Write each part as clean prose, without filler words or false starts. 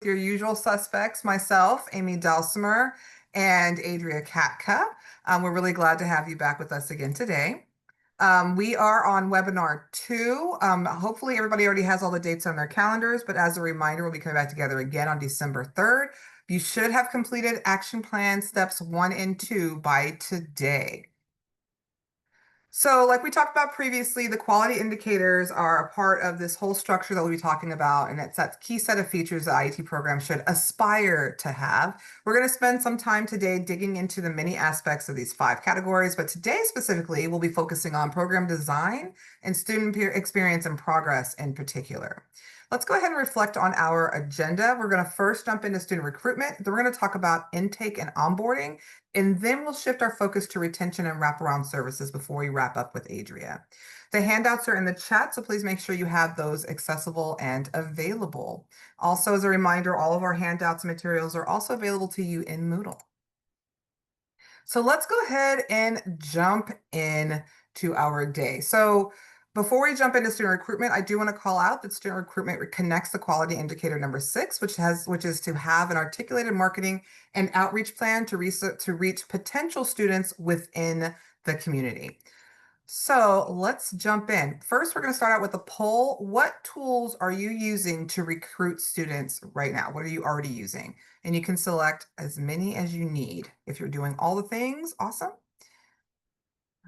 your usual suspects, myself, Amy Dulcimer, and Adria Katka. We're really glad to have you back with us again today. We are on webinar 2. Hopefully everybody already has all the dates on their calendars, but as a reminder, we'll be coming back together again on December 3rd. You should have completed action plan steps 1 and 2 by today. So like we talked about previously, the quality indicators are a part of this whole structure that we'll be talking about, and it's that key set of features the IET program should aspire to have. We're going to spend some time today digging into the many aspects of these 5 categories, but today specifically, we'll be focusing on program design and student experience and progress in particular. Let's go ahead and reflect on our agenda. We're going to first jump into student recruitment, then we're going to talk about intake and onboarding, and then we'll shift our focus to retention and wraparound services before we wrap up with Adria. The handouts are in the chat, so please make sure you have those accessible and available. Also, as a reminder, all of our handouts and materials are also available to you in Moodle. So let's go ahead and jump in to our day. So before we jump into student recruitment, I do want to call out that student recruitment connects the quality indicator number 6, which is to have an articulated marketing and outreach plan to reach potential students within the community. So let's jump in. First, we're going to start out with a poll. What tools are you using to recruit students right now? What are you already using? And you can select as many as you need. If you're doing all the things, awesome.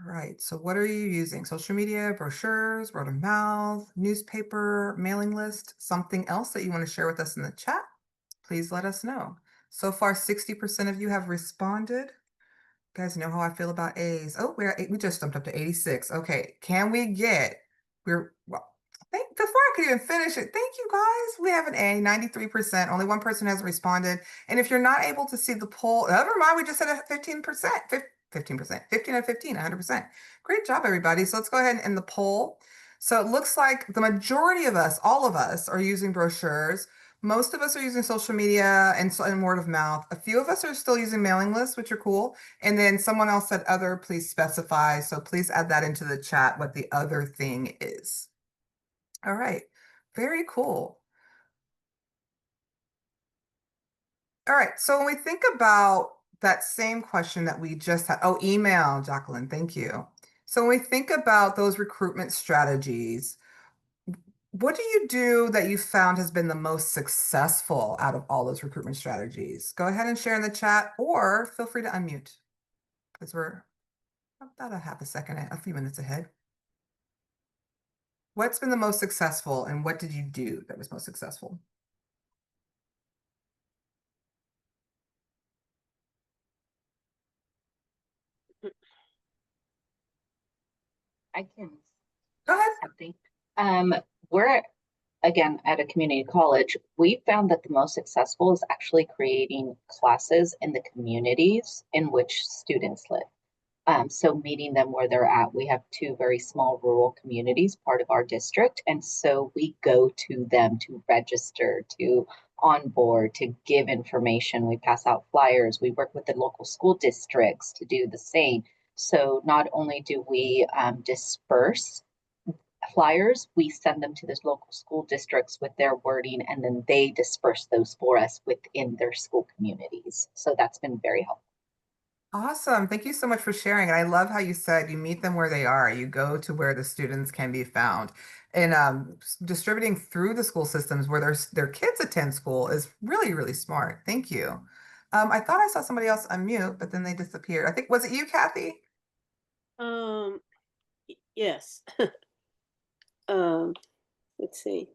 All right, so what are you using? Social media, brochures, word of mouth, newspaper, mailing list, something else that you want to share with us in the chat? Please let us know. So far, 60% of you have responded. You guys know how I feel about A's. Oh, we just jumped up to 86. Okay, can we get, before I could even finish it, thank you guys. We have an A, 93%. Only one person has responded. And if you're not able to see the poll, never mind, we just said 15%, 15%, 15 out of 15, 100%. Great job, everybody. So let's go ahead and end the poll. So it looks like the majority of us, all of us, are using brochures. Most of us are using social media and word of mouth. A few of us are still using mailing lists, which are cool. And then someone else said other, please specify. So please add that into the chat, what the other thing is. All right, very cool. All right, so when we think about that same question that we just had, oh, email, Jacqueline, thank you. So when we think about those recruitment strategies, what do you do that you found has been the most successful out of all those recruitment strategies? Go ahead and share in the chat or feel free to unmute because we're about a few minutes ahead. What's been the most successful and what did you do that was most successful? I can Go ahead. something. We're again at a community college. We found that the most successful is actually creating classes in the communities in which students live. So meeting them where they're at. We have 2 very small rural communities, part of our district, and so we go to them to register, to onboard, to give information. We pass out flyers. We work with the local school districts to do the same. So not only do we disperse flyers, we send them to the local school districts with their wording, and then they disperse those for us within their school communities. So that's been very helpful. Awesome. Thank you so much for sharing. And I love how you said you meet them where they are. You go to where the students can be found. And distributing through the school systems where their kids attend school is really, really smart. Thank you. I thought I saw somebody else unmute, but then they disappeared. I think, was it you, Kathy? Yes. Let's see.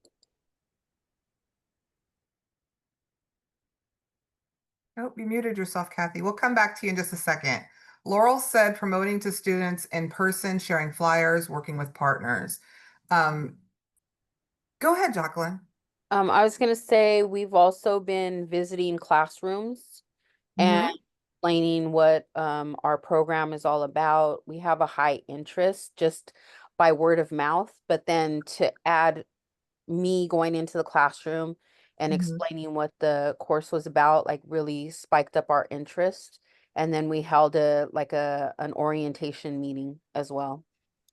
Oh, you muted yourself, Kathy. We'll come back to you in just a second. Laurel said promoting to students in person, sharing flyers, working with partners. Go ahead, Jacqueline. I was going to say we've also been visiting classrooms and explaining what our program is all about. We have a high interest just by word of mouth, but then to add me going into the classroom and explaining what the course was about, like really spiked up our interest. And then we held an orientation meeting as well.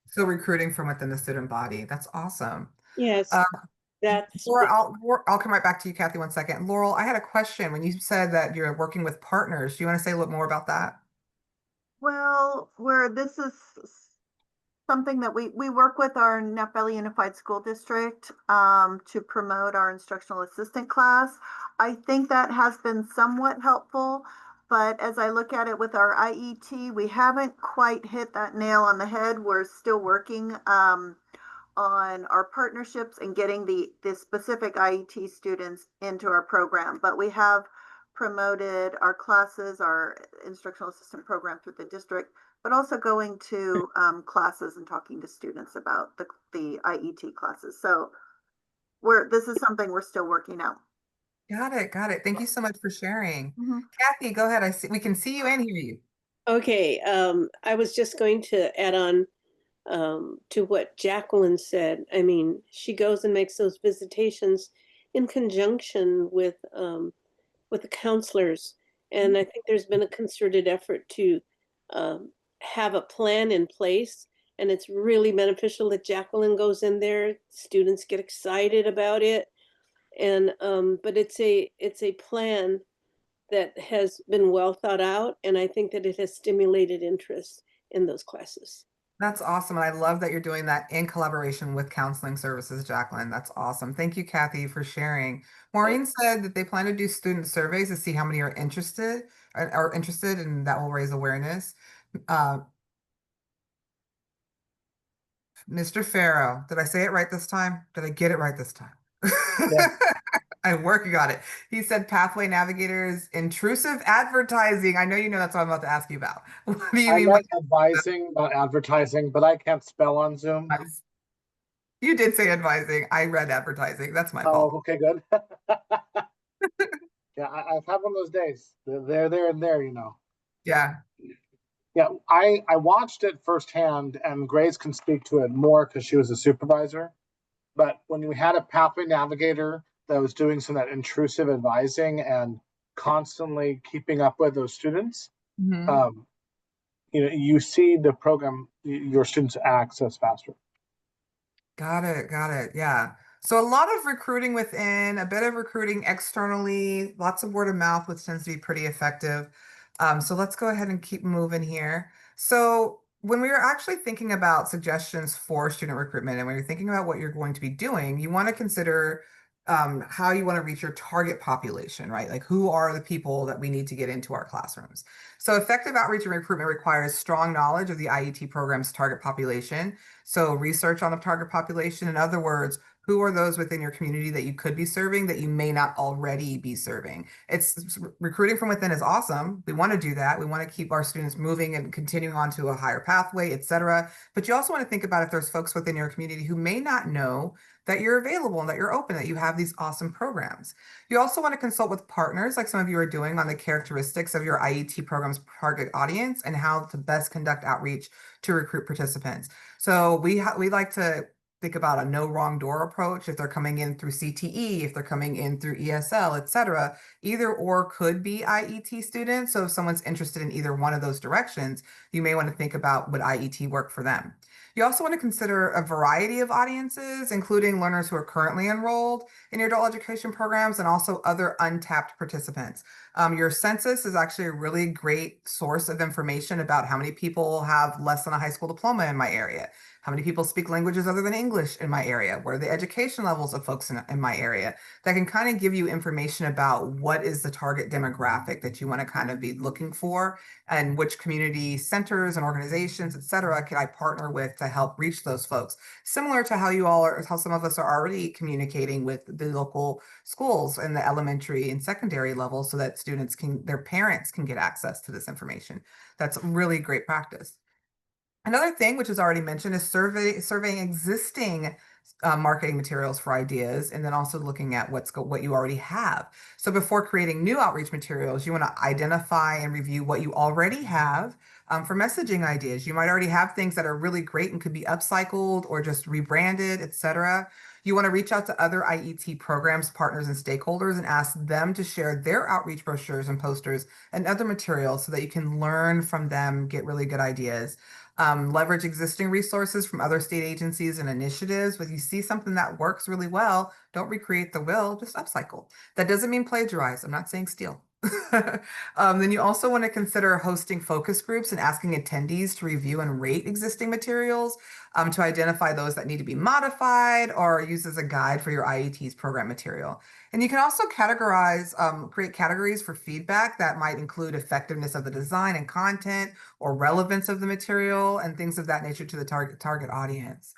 So recruiting from within the student body. That's awesome. Yes. That's Laura, I'll come right back to you, Kathy, one second. Laurel, I had a question. When you said that you're working with partners, do you want to say a little more about that? Well, where this is something that we work with our Napa Valley Unified School District to promote our instructional assistant class. I think that has been somewhat helpful, but as I look at it with our IET, we haven't quite hit that nail on the head. We're still working on our partnerships and getting the specific IET students into our program. But we have promoted our classes, our instructional assistant program through the district, but also going to classes and talking to students about the IET classes. So this is something we're still working out. Got it. Got it. Thank you so much for sharing. Mhm. Kathy, go ahead. We can see you and hear you. okay. I was just going to add on to what Jacqueline said. I mean, she goes and makes those visitations in conjunction with the counselors, and I think there's been a concerted effort to um, have a plan in place. And it's really beneficial that Jacqueline goes in there. Students get excited about it, and but it's a plan that has been well thought out, and I think that it has stimulated interest in those classes. That's awesome. And I love that you're doing that in collaboration with counseling services, Jacqueline. That's awesome. Thank you, Kathy, for sharing. Maureen said that they plan to do student surveys to see how many are interested, and that will raise awareness. Uh, Mr. Farrow, did I say it right this time? Did I get it right this time? Yeah, I'm working on it. He said pathway navigators, intrusive advertising. I know you know that's what I'm about to ask you about. What do you I mean by meant advising, not advertising, but I can't spell on Zoom. that? You did say advising. I read advertising. That's my Oh, fault. okay, good. Yeah, I've had one of those days. They're there and there, you know. Yeah. Yeah, I watched it firsthand, and Grace can speak to it more because she was a supervisor. But when we had a pathway navigator that was doing some of that intrusive advising and constantly keeping up with those students, Mhm. um, you see the program, your students access faster. Got it. Got it. Yeah. So a lot of recruiting within, a bit of recruiting externally, lots of word of mouth, which tends to be pretty effective. So let's go ahead and keep moving here. So when we were actually thinking about suggestions for student recruitment and when you're thinking about what you're going to be doing, you want to consider how you want to reach your target population, right? Like who are the people that we need to get into our classrooms? So effective outreach and recruitment requires strong knowledge of the IET program's target population. So research on the target population. In other words, who are those within your community that you could be serving that you may not already be serving? Recruiting from within is awesome. We want to do that. We want to keep our students moving and continuing on to a higher pathway, et cetera. But you also want to think about if there's folks within your community who may not know that you're available and that you're open, that you have these awesome programs. You also want to consult with partners, like some of you are doing, on the characteristics of your IET program's target audience and how to best conduct outreach to recruit participants. So we like to think about a no wrong door approach. If they're coming in through CTE, if they're coming in through ESL, et cetera, either or could be IET students. So if someone's interested in either one of those directions, you may want to think about would IET work for them. You also want to consider a variety of audiences, including learners who are currently enrolled in your adult education programs and also other untapped participants. Your census is actually a really great source of information about how many people have less than a high school diploma in my area, how many people speak languages other than English in my area, what are the education levels of folks in my area. That can kind of give you information about what is the target demographic that you want to kind of be looking for and which community centers and organizations, et cetera, can I partner with to help reach those folks. Similar to how you all are, how some of us are already communicating with the local schools in the elementary and secondary level so that their parents can get access to this information. That's really great practice. Another thing, which is already mentioned, is surveying existing marketing materials for ideas, and then also looking at what you already have. So before creating new outreach materials, you want to identify and review what you already have for messaging ideas. You might already have things that are really great and could be upcycled or just rebranded, etc. You want to reach out to other IET programs, partners, and stakeholders and ask them to share their outreach brochures and posters and other materials so that you can learn from them, get really good ideas. Leverage existing resources from other state agencies and initiatives. If you see something that works really well, don't recreate the wheel, just upcycle. That doesn't mean plagiarize. I'm not saying steal. Then you also want to consider hosting focus groups and asking attendees to review and rate existing materials to identify those that need to be modified or used as a guide for your IET's program material. And you can also categorize, create categories for feedback that might include effectiveness of the design and content or relevance of the material and things of that nature to the target audience.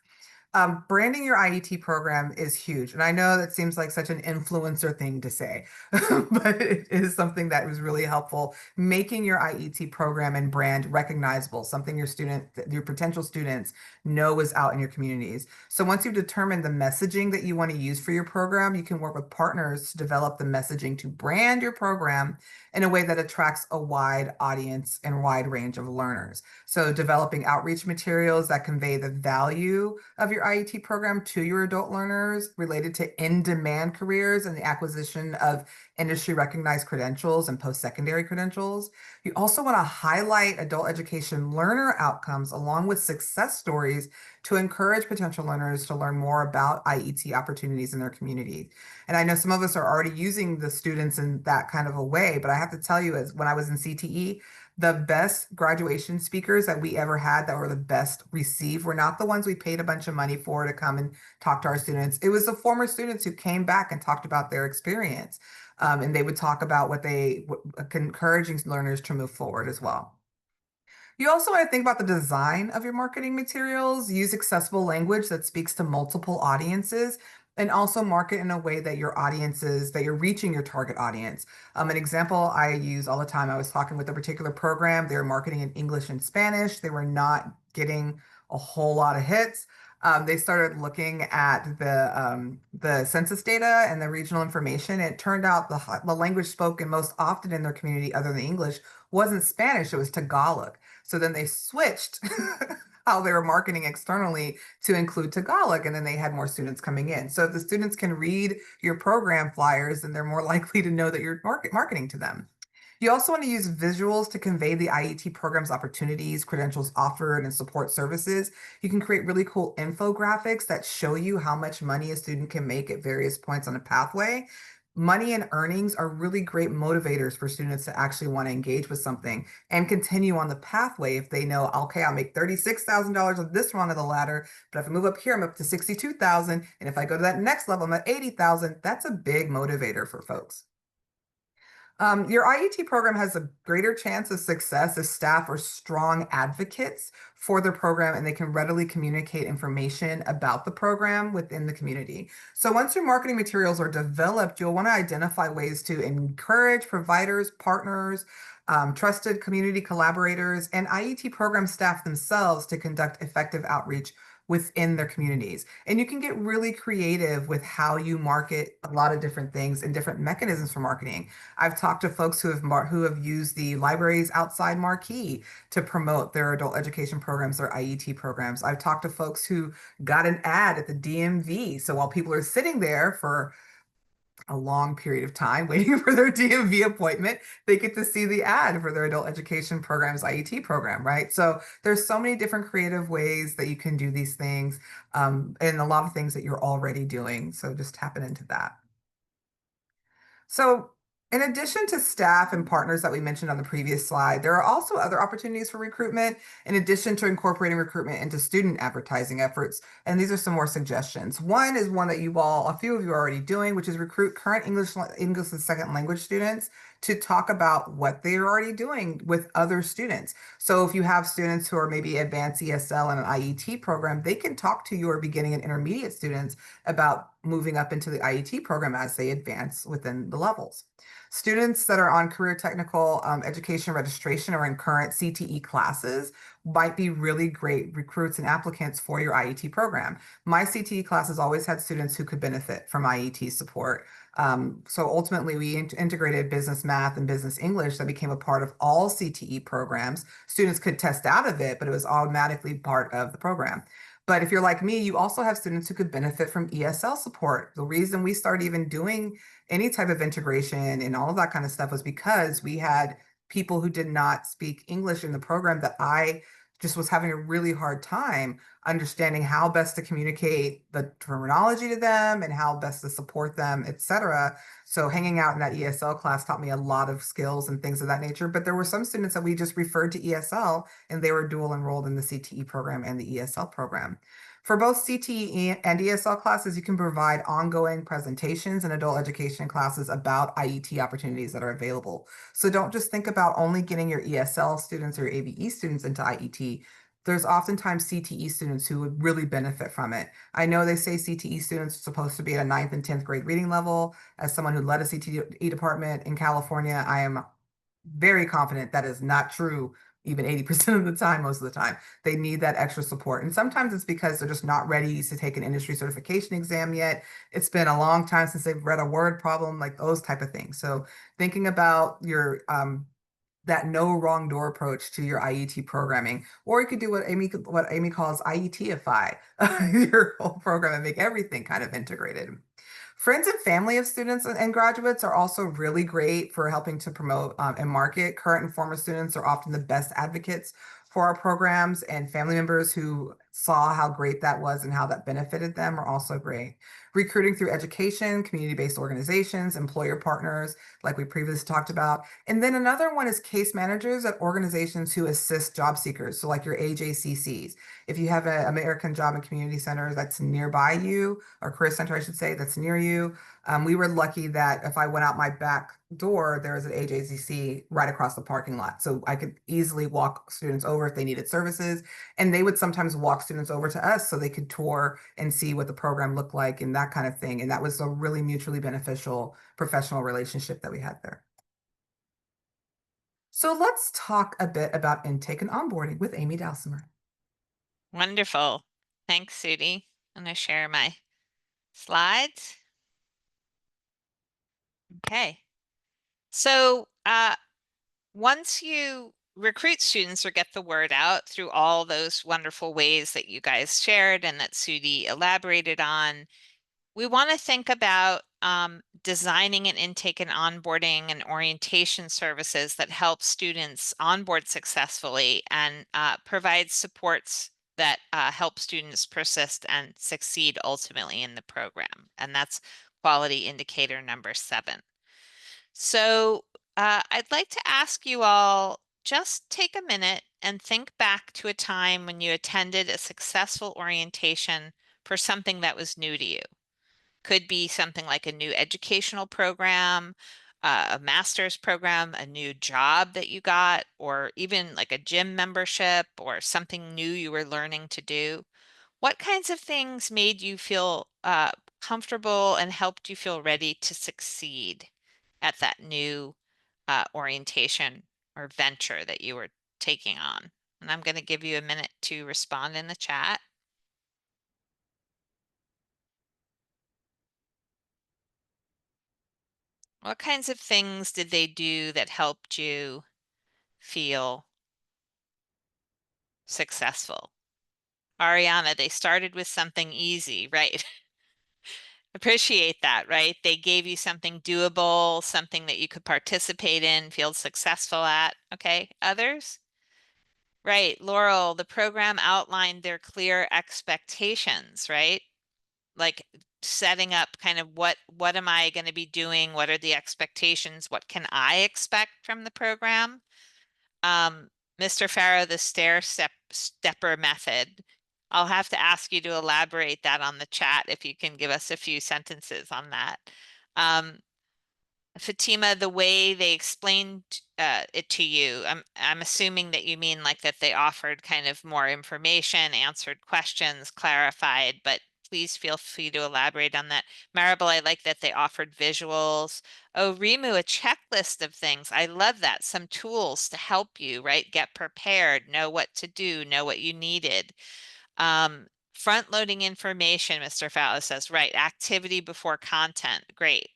Branding your IET program is huge. And I know that seems like such an influencer thing to say, but it is something that was really helpful. Making your IET program and brand recognizable, something your potential students know is out in your communities. So once you've determined the messaging that you want to use for your program, you can work with partners to develop the messaging to brand your program in a way that attracts a wide audience and wide range of learners. So developing outreach materials that convey the value of your IET program to your adult learners related to in-demand careers and the acquisition of industry recognized credentials and post-secondary credentials. You also want to highlight adult education learner outcomes along with success stories to encourage potential learners to learn more about IET opportunities in their community. And I know some of us are already using the students in that kind of a way, but I have to tell you, as when I was in CTE, the best graduation speakers that we ever had that were the best received were not the ones we paid a bunch of money for to come and talk to our students. It was the former students who came back and talked about their experience. And they would talk about encouraging learners to move forward as well. You also want to think about the design of your marketing materials, use accessible language that speaks to multiple audiences, and also market in a way that you're reaching your target audience. An example I use all the time, I was talking with a particular program, they were marketing in English and Spanish. They were not getting a whole lot of hits. They started looking at the census data and the regional information. It turned out the language spoken most often in their community, other than English, wasn't Spanish, it was Tagalog. So then they switched how they were marketing externally to include Tagalog, and then they had more students coming in. So if the students can read your program flyers, then they're more likely to know that you're marketing to them. You also want to use visuals to convey the IET program's opportunities, credentials offered, and support services. You can create really cool infographics that show you how much money a student can make at various points on a pathway. Money and earnings are really great motivators for students to actually want to engage with something and continue on the pathway if they know, okay, I'll make $36,000 on this rung of the ladder, but if I move up here, I'm up to 62,000. And if I go to that next level, I'm at 80,000. That's a big motivator for folks. Your IET program has a greater chance of success if staff are strong advocates for the program and they can readily communicate information about the program within the community. So once your marketing materials are developed, you'll want to identify ways to encourage providers, partners, trusted community collaborators, and IET program staff themselves to conduct effective outreach within their communities. And you can get really creative with how you market a lot of different things and different mechanisms for marketing. I've talked to folks who have used the library's outside marquee to promote their adult education programs, their IET programs. I've talked to folks who got an ad at the DMV. So while people are sitting there for a long period of time waiting for their DMV appointment, they get to see the ad for their adult education program's IET program, right? So there's so many different creative ways that you can do these things, and a lot of things that you're already doing. So just tapping into that. So in addition to staff and partners that we mentioned on the previous slide, there are also other opportunities for recruitment in addition to incorporating recruitment into student advertising efforts. And these are some more suggestions. One is one that a few of you are already doing, which is recruit current English as second language students to talk about what they're already doing with other students. So if you have students who are maybe advanced ESL in an IET program, they can talk to your beginning and intermediate students about moving up into the IET program as they advance within the levels. Students that are on career technical education registration or in current CTE classes might be really great recruits and applicants for your IET program. My CTE classes always had students who could benefit from IET support. So ultimately, we integrated business math and business English that became a part of all CTE programs. Students could test out of it, but it was automatically part of the program. But if you're like me, you also have students who could benefit from ESL support. The reason we started even doing any type of integration and all of that kind of stuff was because we had people who did not speak English in the program that I just was having a really hard time understanding how best to communicate the terminology to them and how best to support them, etc. So hanging out in that ESL class taught me a lot of skills and things of that nature. But there were some students that we just referred to ESL and they were dual enrolled in the CTE program and the ESL program. For both CTE and ESL classes, you can provide ongoing presentations and adult education classes about IET opportunities that are available. So don't just think about only getting your ESL students or your ABE students into IET. There's oftentimes CTE students who would really benefit from it. I know they say CTE students are supposed to be at a ninth and 10th grade reading level. As someone who led a CTE department in California, I am very confident that is not true even 80% of the time, most of the time. They need that extra support. And sometimes it's because they're just not ready to take an industry certification exam yet. It's been a long time since they've read a word problem, like those type of things. So thinking about your that no wrong door approach to your IET programming, or you could do what Amy calls IETify your whole program and make everything kind of integrated. Friends and family of students and graduates are also really great for helping to promote and market. Current and former students are often the best advocates for our programs, and family members who saw how great that was and how that benefited them are also great. Recruiting through education, community-based organizations, employer partners, like we previously talked about. And then another one is case managers at organizations who assist job seekers. So like your AJCCs. If you have an American Job and Community Center that's nearby you, or Career Center, I should say, that's near you. We were lucky that if I went out my back door, there was an AJCC right across the parking lot. So I could easily walk students over if they needed services. And they would sometimes walk students over to us so they could tour and see what the program looked like and that kind of thing. And that was a really mutually beneficial professional relationship that we had there. So let's talk a bit about intake and onboarding with Amy Dalsimer. Wonderful. Thanks, Sudie. I'm going to share my slides. Okay. So once you recruit students or get the word out through all those wonderful ways that you guys shared and that Sudie elaborated on, we want to think about designing an intake and onboarding and orientation services that help students onboard successfully and provide supports that help students persist and succeed ultimately in the program. And that's quality indicator number 7. So I'd like to ask you all, just take a minute and think back to a time when you attended a successful orientation for something that was new to you. Could be something like a new educational program, a master's program, a new job that you got, or even like a gym membership or something new you were learning to do. What kinds of things made you feel comfortable and helped you feel ready to succeed at that new orientation or venture that you were taking on? And I'm going to give you a minute to respond in the chat. What kinds of things did they do that helped you feel successful? Ariana, they started with something easy, right? Appreciate that, right? They gave you something doable, something that you could participate in, feel successful at. Okay, others? Right, Laurel, the program outlined their clear expectations, right? Like setting up kind of what am I going to be doing? What are the expectations? What can I expect from the program? Mr. Farrow, the stepper method. I'll have to ask you to elaborate that on the chat if you can give us a few sentences on that. Fatima, the way they explained it to you, I'm assuming that you mean like that they offered kind of more information, answered questions, clarified, but please feel free to elaborate on that. Maribel, I like that they offered visuals. Oh, Rimu, a checklist of things. I love that. Some tools to help you, right? Get prepared, know what to do, know what you needed. Front loading information, Mr. Fallis says, right. Activity before content. Great.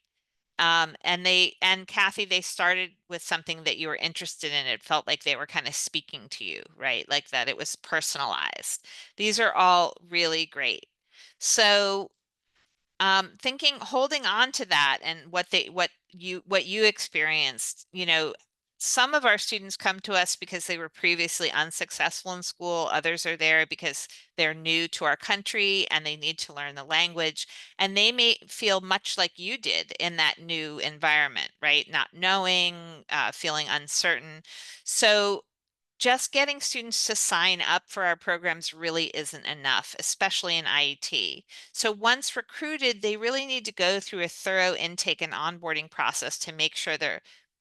And Kathy, they started with something that you were interested in. It felt like they were kind of speaking to you, right? Like that it was personalized. These are all really great. So thinking, holding on to that and what you experienced, some of our students come to us because they were previously unsuccessful in school. Others are there because they're new to our country and they need to learn the language. And they may feel much like you did in that new environment, right? Not knowing, feeling uncertain. So just getting students to sign up for our programs really isn't enough, especially in IET. So once recruited, they really need to go through a thorough intake and onboarding process to make sure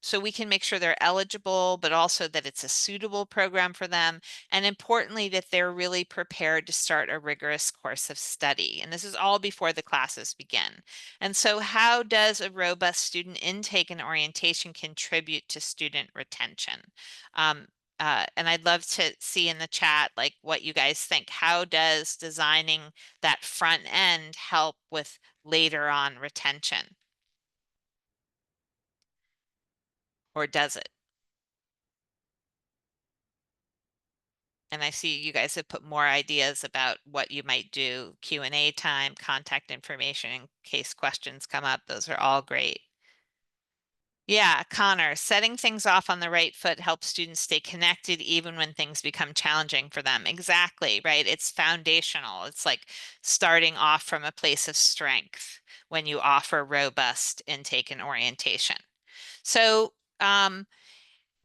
so we can make sure they're eligible, but also that it's a suitable program for them. And importantly, that they're really prepared to start a rigorous course of study. And this is all before the classes begin. And so how does a robust student intake and orientation contribute to student retention? Um, and I'd love to see in the chat like what you guys think. How does designing that front end help with later on retention? Or does it? And I see you guys have put more ideas about what you might do, Q&A time, contact information in case questions come up. Those are all great. Yeah, Connor, setting things off on the right foot helps students stay connected even when things become challenging for them. Exactly, right? It's foundational. It's like starting off from a place of strength when you offer robust intake and orientation. So,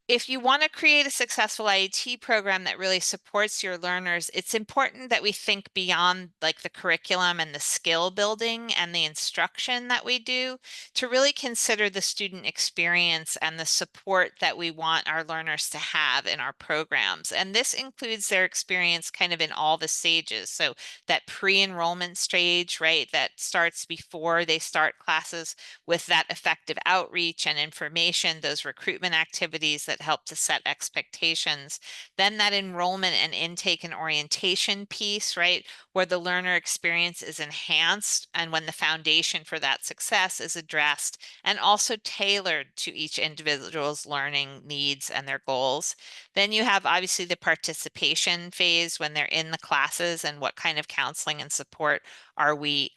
if you want to create a successful IET program that really supports your learners, it's important that we think beyond like the curriculum and the skill building and the instruction that we do to really consider the student experience and the support that we want our learners to have in our programs. And this includes their experience kind of in all the stages. So that pre-enrollment stage, right, that starts before they start classes with that effective outreach and information, those recruitment activities that help to set expectations. Then that enrollment and intake and orientation piece, right, where the learner experience is enhanced and when the foundation for that success is addressed and also tailored to each individual's learning needs and their goals. Then you have obviously the participation phase when they're in the classes and what kind of counseling and support are we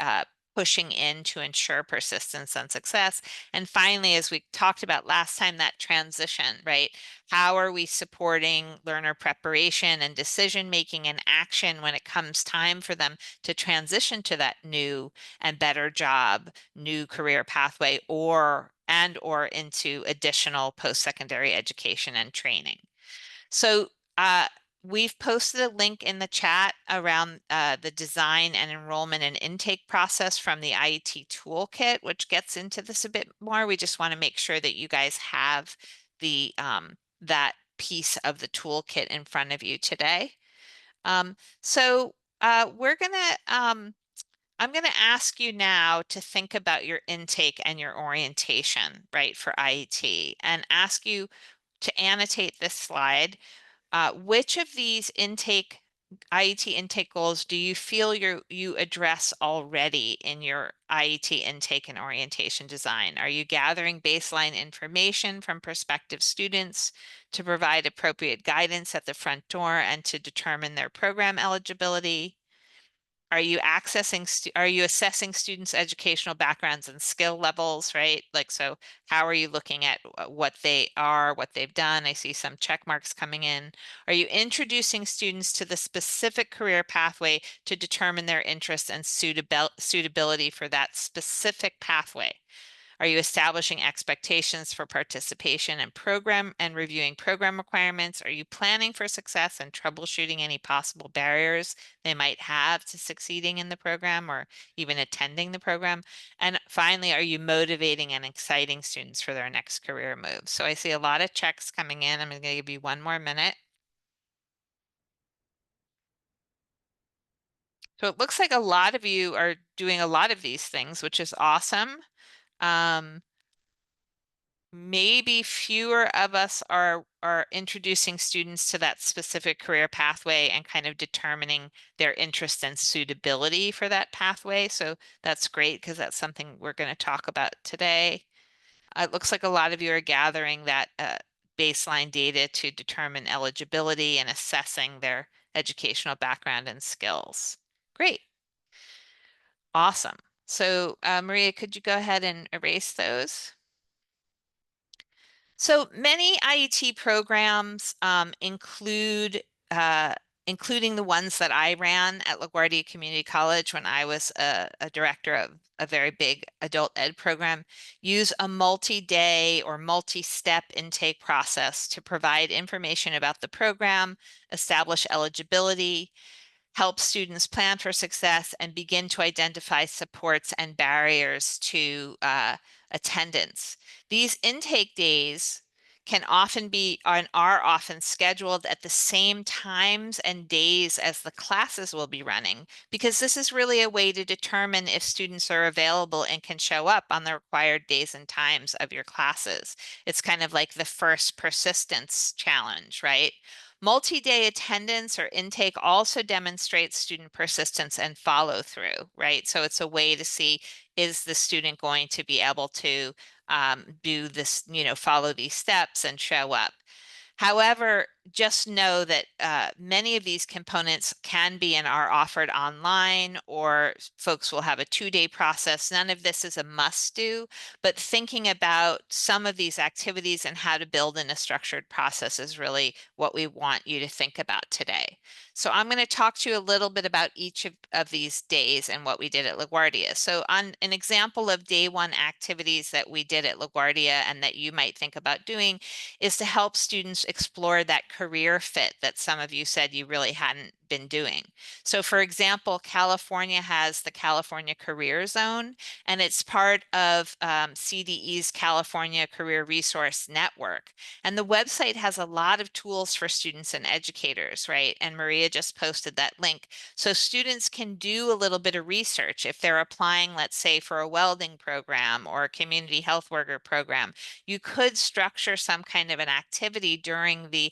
pushing in to ensure persistence and success. And finally, as we talked about last time, that transition, right? How are we supporting learner preparation and decision making and action when it comes time for them to transition to that new and better job, new career pathway, or into additional post-secondary education and training. So we've posted a link in the chat around the design and enrollment and intake process from the IET toolkit, which gets into this a bit more. We just want to make sure that you guys have the that piece of the toolkit in front of you today. So we're gonna I'm going to ask you now to think about your intake and your orientation, right, for IET, and ask you to annotate this slide. Which of these IET intake goals do you feel you address already in your IET intake and orientation design? Are you gathering baseline information from prospective students to provide appropriate guidance at the front door and to determine their program eligibility? Are you assessing students' educational backgrounds and skill levels, right? Like, so how are you looking at what they are, what they've done? I see some check marks coming in. Are you introducing students to the specific career pathway to determine their interests and suitability for that specific pathway? Are you establishing expectations for participation and program and reviewing program requirements? Are you planning for success and troubleshooting any possible barriers they might have to succeeding in the program or even attending the program? And finally, are you motivating and exciting students for their next career move? So I see a lot of checks coming in. I'm going to give you one more minute. So it looks like a lot of you are doing a lot of these things, which is awesome. Maybe fewer of us are introducing students to that specific career pathway and kind of determining their interest and suitability for that pathway. So that's great because that's something we're going to talk about today. It looks like a lot of you are gathering that baseline data to determine eligibility and assessing their educational background and skills. Great. Awesome. So Maria, could you go ahead and erase those? So many IET programs including the ones that I ran at LaGuardia Community College when I was a director of a very big adult ed program, use a multi-day or multi-step intake process to provide information about the program, establish eligibility, help students plan for success, and begin to identify supports and barriers to attendance. These intake days can often be and are often scheduled at the same times and days as the classes will be running, because this is really a way to determine if students are available and can show up on the required days and times of your classes. It's kind of like the first persistence challenge, right? Multi-day attendance or intake also demonstrates student persistence and follow through, right? So it's a way to see, is the student going to be able to do this, follow these steps and show up? However, just know that many of these components can be and are offered online, or folks will have a 2-day process. None of this is a must do, but thinking about some of these activities and how to build in a structured process is really what we want you to think about today. So I'm going to talk to you a little bit about each of these days and what we did at LaGuardia. So on an example of day one activities that we did at LaGuardia and that you might think about doing is to help students explore that career fit that some of you said you really hadn't been doing. So for example, California has the California Career Zone, and it's part of CDE's California Career Resource Network. And the website has a lot of tools for students and educators, right? And Maria just posted that link. So students can do a little bit of research if they're applying, let's say, for a welding program or a community health worker program. You could structure some kind of an activity during the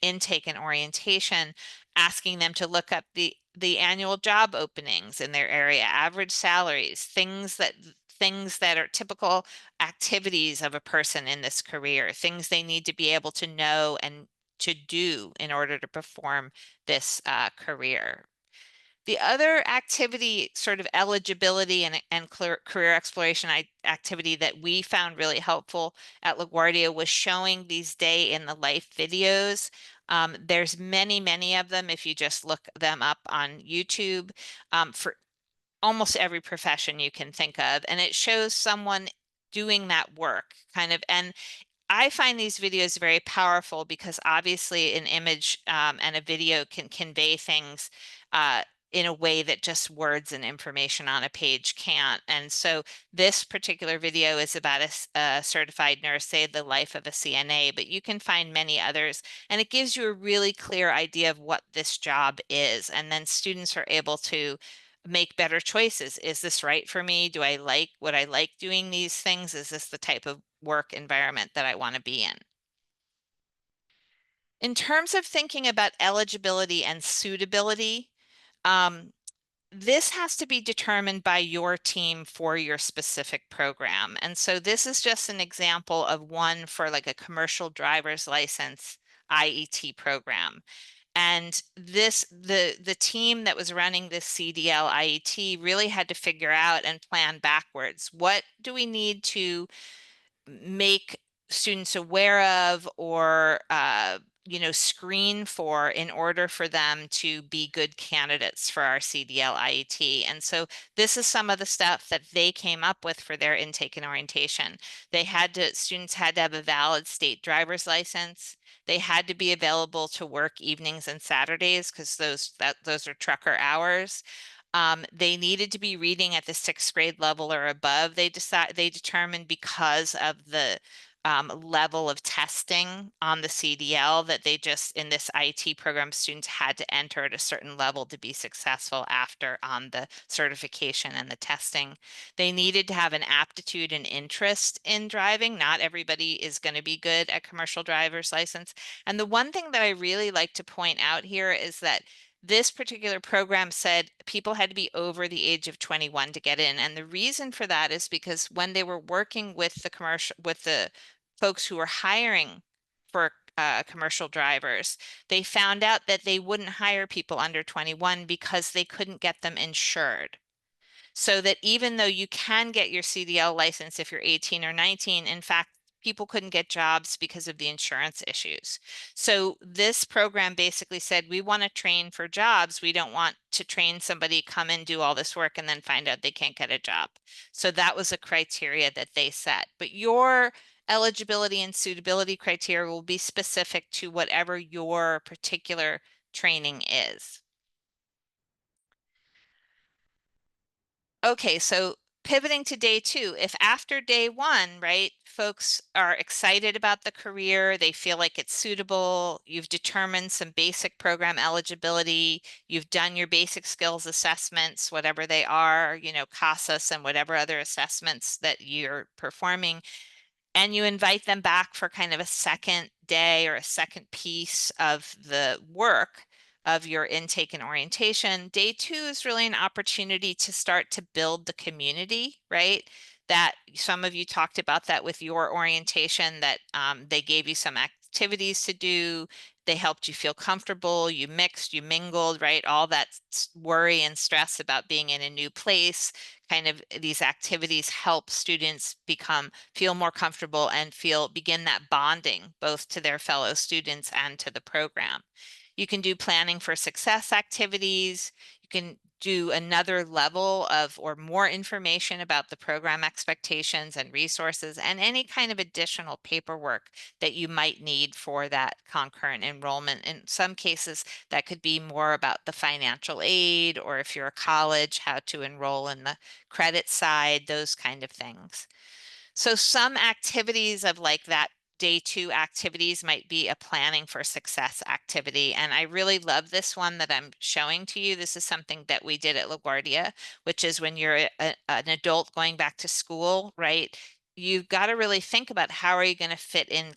intake and orientation, asking them to look up the annual job openings in their area, average salaries, things that are typical activities of a person in this career, things they need to be able to know and to do in order to perform this career. The other activity, sort of eligibility and career exploration activity that we found really helpful at LaGuardia was showing these day in the life videos. There's many, many of them if you just look them up on YouTube, for almost every profession you can think of. And it shows someone doing that work kind of, and I find these videos very powerful because obviously an image and a video can convey things in a way that just words and information on a page can't. And so this particular video is about a certified nurse, say the life of a CNA, but you can find many others. And it gives you a really clear idea of what this job is. And then students are able to make better choices. Is this right for me? Would I like doing these things? Is this the type of work environment that I want to be in? In terms of thinking about eligibility and suitability, this has to be determined by your team for your specific program. And so this is just an example of one for like a commercial driver's license IET program. And the team that was running this CDL IET really had to figure out and plan backwards. What do we need to make students aware of, or screen for, in order for them to be good candidates for our CDL IET? And so this is some of the stuff that they came up with for their intake and orientation. Students had to have a valid state driver's license. They had to be available to work evenings and Saturdays because those are trucker hours. They needed to be reading at the 6th grade level or above. They determined, because of the level of testing on the CDL, that they just, in this IT program, students had to enter at a certain level to be successful after on the certification and the testing. They needed to have an aptitude and interest in driving. Not everybody is going to be good at commercial driver's license. And the one thing that I really like to point out here is that this particular program said people had to be over the age of 21 to get in. And the reason for that is because when they were working with the folks who were hiring for commercial drivers, they found out that they wouldn't hire people under 21 because they couldn't get them insured. So that even though you can get your CDL license if you're 18 or 19, in fact, people couldn't get jobs because of the insurance issues. So this program basically said, we want to train for jobs. We don't want to train somebody, come and do all this work and then find out they can't get a job. So that was a criteria that they set. But your eligibility and suitability criteria will be specific to whatever your particular training is. Okay, so pivoting to day two, if after day one, right, folks are excited about the career, they feel like it's suitable, you've determined some basic program eligibility, you've done your basic skills assessments, whatever they are, you know, CASAS and whatever other assessments that you're performing, and you invite them back for kind of a second day or a second piece of the work of your intake and orientation. Day two is really an opportunity to start to build the community, right? That some of you talked about that with your orientation, that they gave you some activities to do. They helped you feel comfortable, you mixed, you mingled, right? All that worry and stress about being in a new place, kind of these activities help students feel more comfortable and begin that bonding both to their fellow students and to the program. You can do planning for success activities. You can do another level of or more information about the program expectations and resources and any kind of additional paperwork that you might need for that concurrent enrollment. In some cases, that could be more about the financial aid, or if you're a college, how to enroll in the credit side, those kind of things. So some activities of like that day two activities might be a planning for success activity. And I really love this one that I'm showing to you. This is something that we did at LaGuardia, which is when you're an adult going back to school, right? You've got to really think about how are you going to fit in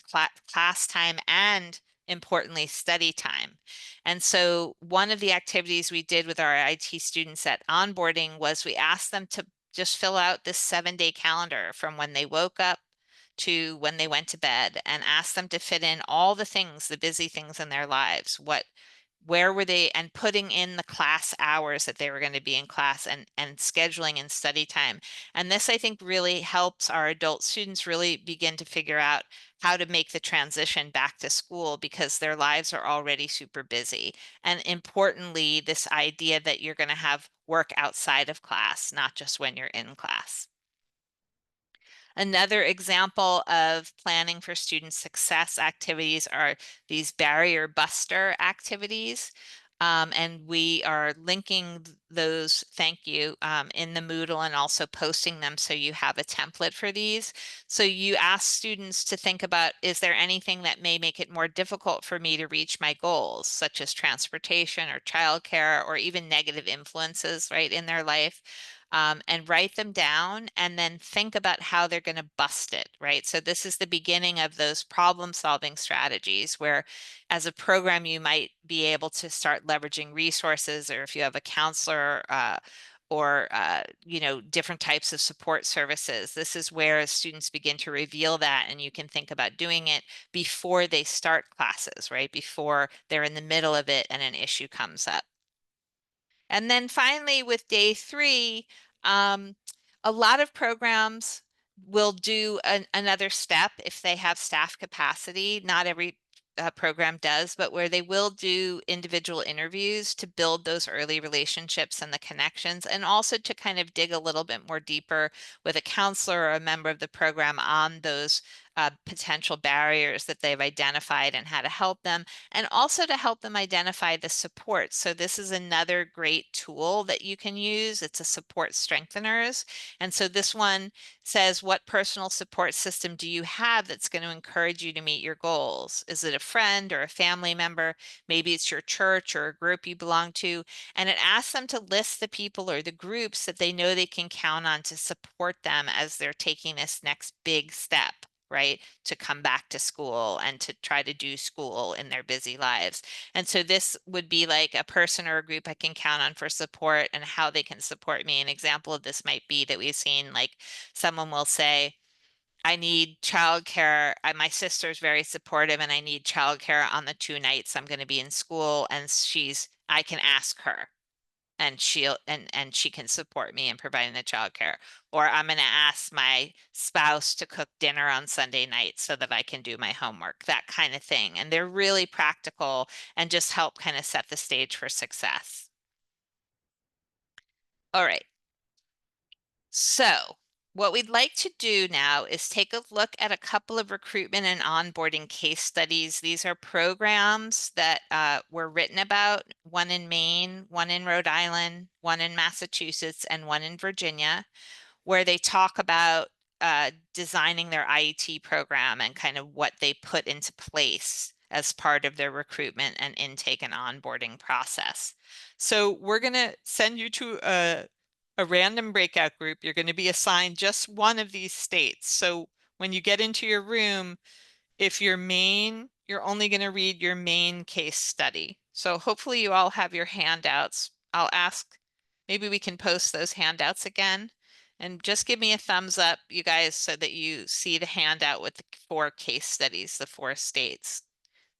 class time and importantly, study time. And so one of the activities we did with our IET students at onboarding was we asked them to just fill out this 7-day calendar from when they woke up to when they went to bed, and ask them to fit in all the things, the busy things in their lives. Where were they, and putting in the class hours that they were going to be in class, and scheduling and study time. And this, I think, really helps our adult students really begin to figure out how to make the transition back to school because their lives are already super busy. And importantly, this idea that you're going to have work outside of class, not just when you're in class. Another example of planning for student success activities are these barrier buster activities. And we are linking those, thank you, in the Moodle, and also posting them so you have a template for these. So you ask students to think about, is there anything that may make it more difficult for me to reach my goals, such as transportation or childcare or even negative influences, right, in their life? And write them down and then think about how they're going to bust it, right? So this is the beginning of those problem solving strategies where as a program, you might be able to start leveraging resources, or if you have a counselor, or you know, different types of support services. This is where students begin to reveal that, and you can think about doing it before they start classes, right? Before they're in the middle of it and an issue comes up. And then finally, with day three, a lot of programs will do another step if they have staff capacity. Not every program does, but where they will do individual interviews to build those early relationships and the connections, and also to kind of dig a little bit more deeper with a counselor or a member of the program on those potential barriers that they've identified and how to help them, and also to help them identify the support. So this is another great tool that you can use. It's a support strengtheners. And so this one says, what personal support system do you have that's going to encourage you to meet your goals? Is it a friend or a family member? Maybe it's your church or a group you belong to. And it asks them to list the people or the groups that they know they can count on to support them as they're taking this next big step, right? To come back to school and to try to do school in their busy lives. And so this would be like a person or a group I can count on for support and how they can support me. An example of this might be that we've seen like someone will say, I need childcare. My sister's very supportive and I need childcare on the 2 nights I'm going to be in school. And I can ask her and she can support me in providing the childcare. Or I'm going to ask my spouse to cook dinner on Sunday night so that I can do my homework, that kind of thing. And they're really practical and just help kind of set the stage for success. All right. So what we'd like to do now is take a look at a couple of recruitment and onboarding case studies. These are programs that were written about, one in Maine, one in Rhode Island, one in Massachusetts, and one in Virginia, where they talk about designing their IET program and kind of what they put into place as part of their recruitment and intake and onboarding process. So we're going to send you to a random breakout group. You're going to be assigned just one of these states. So when you get into your room, if you're Maine, you're only going to read your Maine case study. So hopefully you all have your handouts. I'll ask, maybe we can post those handouts again. And just give me a thumbs up, you guys, so that you see the handout with the 4 case studies, the 4 states.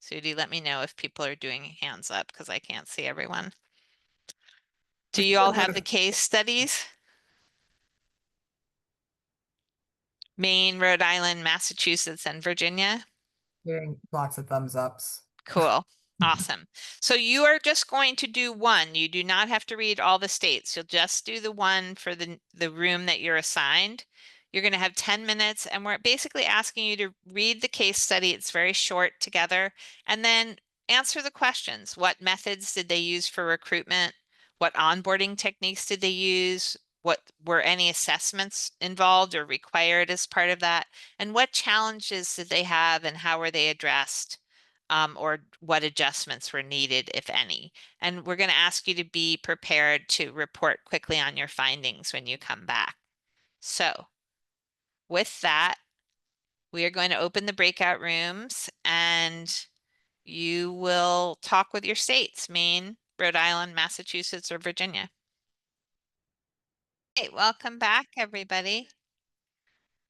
Sudie, let me know if people are doing hands up because I can't see everyone. Do you all have the case studies? Maine, Rhode Island, Massachusetts, and Virginia? Getting lots of thumbs ups. Cool. Awesome. So you are just going to do one. You do not have to read all the states. You'll just do the one for the room that you're assigned. You're going to have 10 minutes and we're basically asking you to read the case study. It's very short together and then answer the questions. What methods did they use for recruitment? What onboarding techniques did they use? What were any assessments involved or required as part of that? And what challenges did they have and how were they addressed? Or what adjustments were needed, if any. And we're going to ask you to be prepared to report quickly on your findings when you come back. So with that, we are going to open the breakout rooms and you will talk with your states, Maine, Rhode Island, Massachusetts, or Virginia. Hey, welcome back, everybody.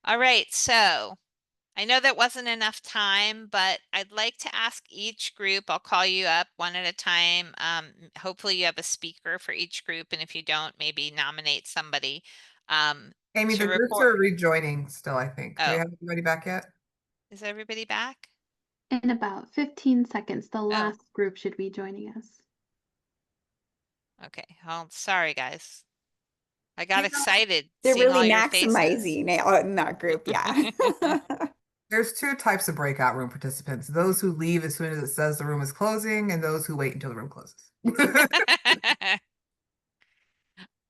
All right, so I know that wasn't enough time, but I'd like to ask each group, I'll call you up one at a time. Hopefully you have a speaker for each group, and if you don't, maybe nominate somebody Amy, to the groups report. are rejoining still, I think. Do we Oh, have anybody back yet? is everybody back? In about 15 seconds, the Oh, last group should be joining us. okay. Oh, sorry, guys. I got excited They're seeing all really your faces. maximizing it in that group, yeah. There's 2 types of breakout room participants. Those who leave as soon as it says the room is closing and those who wait until the room closes.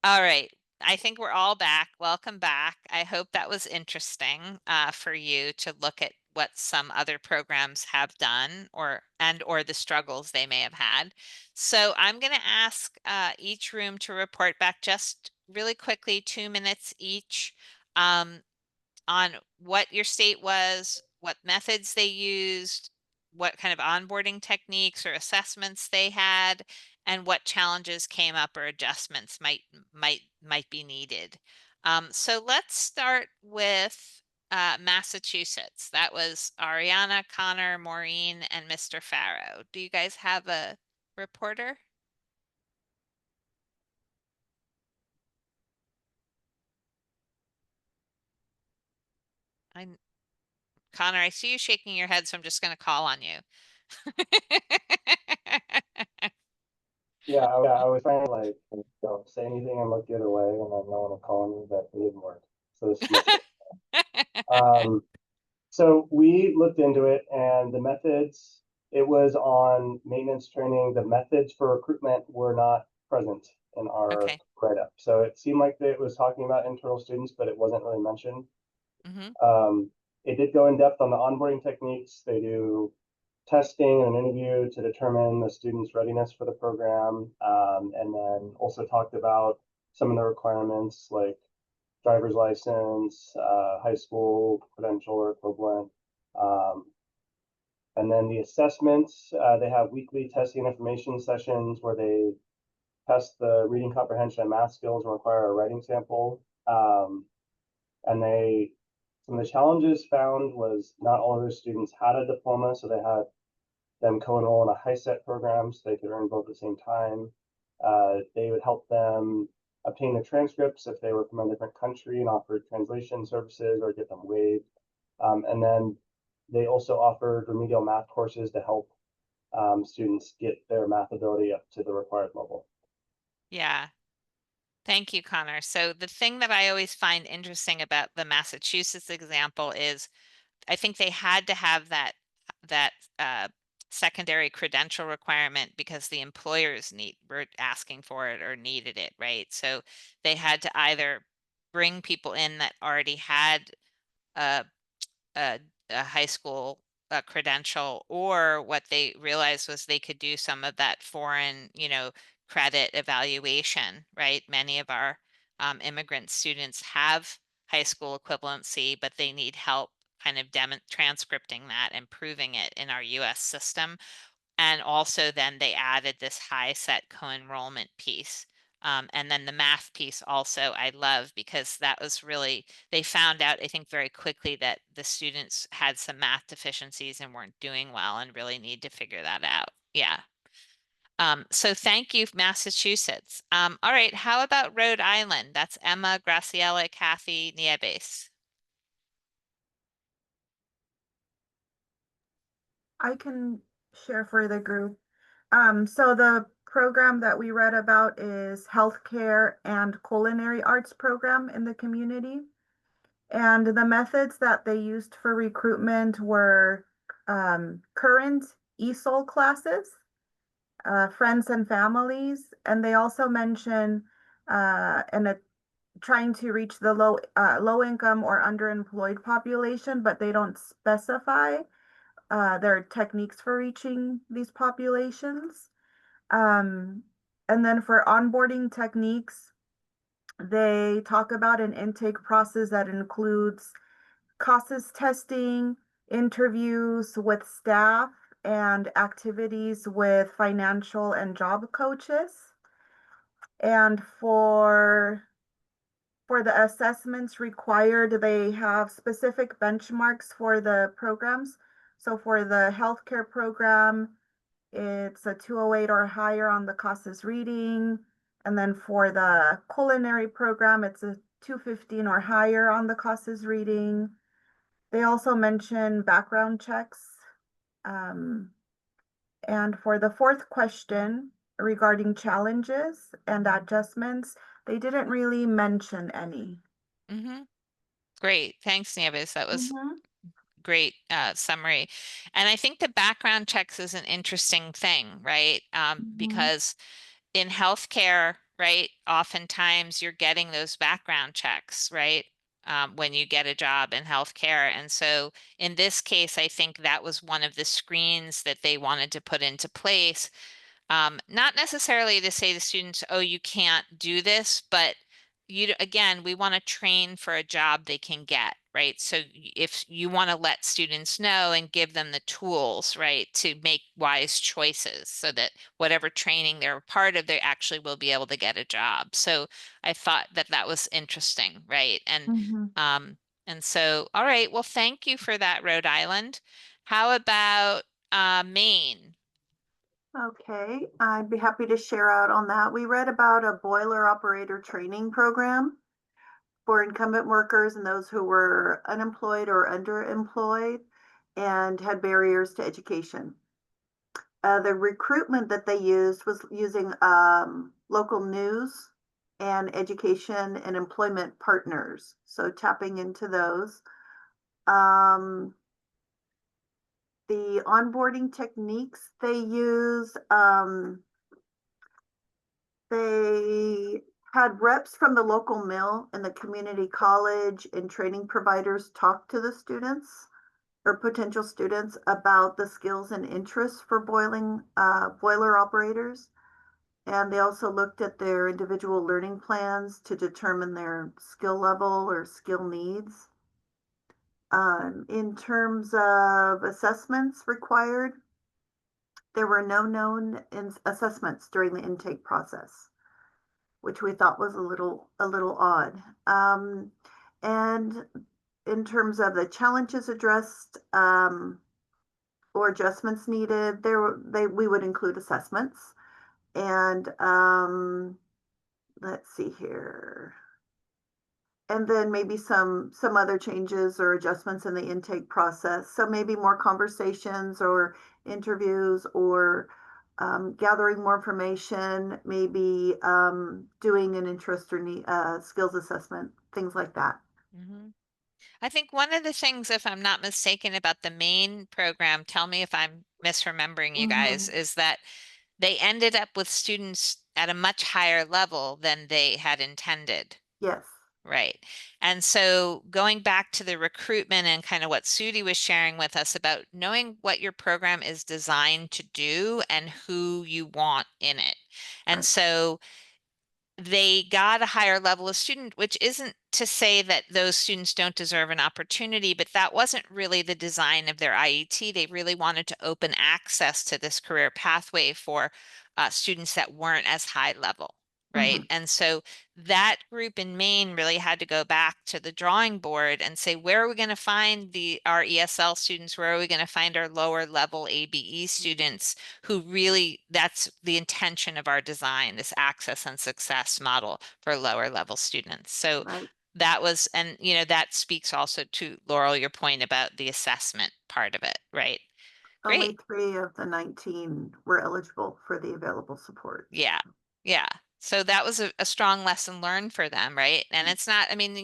All right. I think we're all back. Welcome back. I hope that was interesting for you to look at what some other programs have done or the struggles they may have had. So I'm going to ask each room to report back just really quickly, 2 minutes each, on what your state was, what methods they used, what kind of onboarding techniques or assessments they had, and what challenges came up or adjustments might be needed. So let's start with Massachusetts. That was Ariana, Connor, Maureen, and Mr. Farrow. Do you guys have a reporter? Connor, I see you shaking your head, so I'm just going to call on you. Yeah, I was trying to like don't say anything and look the other way, and then no one will call me, but it didn't work. So this must so we looked into it, and the methods. It was on maintenance training. The methods for recruitment were not present in our Okay. write-up. So it seemed like it was talking about internal students, but it wasn't really mentioned. Mm-hmm. It did go in depth on the onboarding techniques. They do testing and an interview to determine the student's readiness for the program, and then also talked about some of the requirements like driver's license, high school credential or equivalent. And then the assessments, they have weekly testing information sessions where they test the reading comprehension and math skills and require a writing sample. And some of the challenges found was not all of their students had a diploma, so they had them co-enroll in a high set program so they could earn both at the same time. They would help them obtain the transcripts if they were from a different country and offered translation services or get them waived. And then they also offered remedial math courses to help students get their math ability up to the required level. Yeah. Thank you, Connor. So the thing that I always find interesting about the Massachusetts example is I think they had to have that secondary credential requirement because the employers were asking for it or needed it, right? So they had to either bring people in that already had a a, a high school credential, or what they realized was they could do some of that foreign, credit evaluation, right? Many of our immigrant students have high school equivalency, but they need help kind of transcripting that and proving it in our US system. And also then they added this high set co-enrollment piece. And then the math piece also I love because that was really, they found out, I think very quickly that the students had some math deficiencies and weren't doing well and really need to figure that out. Yeah. So thank you, Massachusetts. All right, how about Rhode Island? That's Emma, Graciela, Kathy, Nieves. I can share for the group. So the program that we read about is healthcare and culinary arts program in the community. And the methods that they used for recruitment were current ESOL classes, friends and families, and they also mention trying to reach the low income or underemployed population, but they don't specify their techniques for reaching these populations. And then for onboarding techniques, they talk about an intake process that includes CASAS testing, interviews with staff, and activities with financial and job coaches. And for the assessments required, they have specific benchmarks for the programs. So for the healthcare program, it's a 208 or higher on the CASAS reading. And then for the culinary program, it's a 215 or higher on the CASAS reading. They also mention background checks. And for the fourth question regarding challenges and adjustments, they didn't really mention any. Mm-hmm. Great. Thanks, Nieves. That was Mm-hmm. great summary. And I think the background checks is an interesting thing, right? Because in healthcare, right, oftentimes you're getting those background checks, right? When you get a job in healthcare. And so in this case, I think that was one of the screens that they wanted to put into place. Not necessarily to say to students, oh, you can't do this, but again, we want to train for a job they can get, right? So if you want to let students know and give them the tools, right, to make wise choices so that whatever training they're a part of, they actually will be able to get a job. So I thought that that was interesting, right? And so, all right, well, thank you for that, Rhode Island. How about Maine? Okay, I'd be happy to share out on that. We read about a boiler operator training program for incumbent workers and those who were unemployed or underemployed and had barriers to education. The recruitment that they used was using local news and education and employment partners. So tapping into those. The onboarding techniques they use, they had reps from the local mill and the community college and training providers talk to the students or potential students about the skills and interests for boiler operators. And they also looked at their individual learning plans to determine their skill level or skill needs. In terms of assessments required, there were no known assessments during the intake process, which we thought was a little odd. And in terms of the challenges addressed or adjustments needed, we would include assessments. And let's see here. And then maybe some other changes or adjustments in the intake process. So maybe more conversations or interviews or gathering more information, maybe doing an interest or skills assessment, things like that. I think one of the things, if I'm not mistaken, about the main program, tell me if I'm misremembering you guys, is that they ended up with students at a much higher level than they had intended. Yes. Right. And so going back to the recruitment and kind of what Sudi was sharing with us about knowing what your program is designed to do and who you want in it. And Right. so they got a higher level of student, which isn't to say that those students don't deserve an opportunity, but that wasn't really the design of their IET. They really wanted to open access to this career pathway for students that weren't as high level, right? And so that group in Maine really had to go back to the drawing board and say, where are we going to find our ESL students? Where are we going to find our lower level ABE students who really, that's the intention of our design, this access and success model for lower level students. So Right. that was, and that speaks also to Laurel, your point about the assessment part of it, right? Only Great. 3 of the 19 were eligible for the available support. Yeah. Yeah. So that was a strong lesson learned for them, right? And it's not, I mean,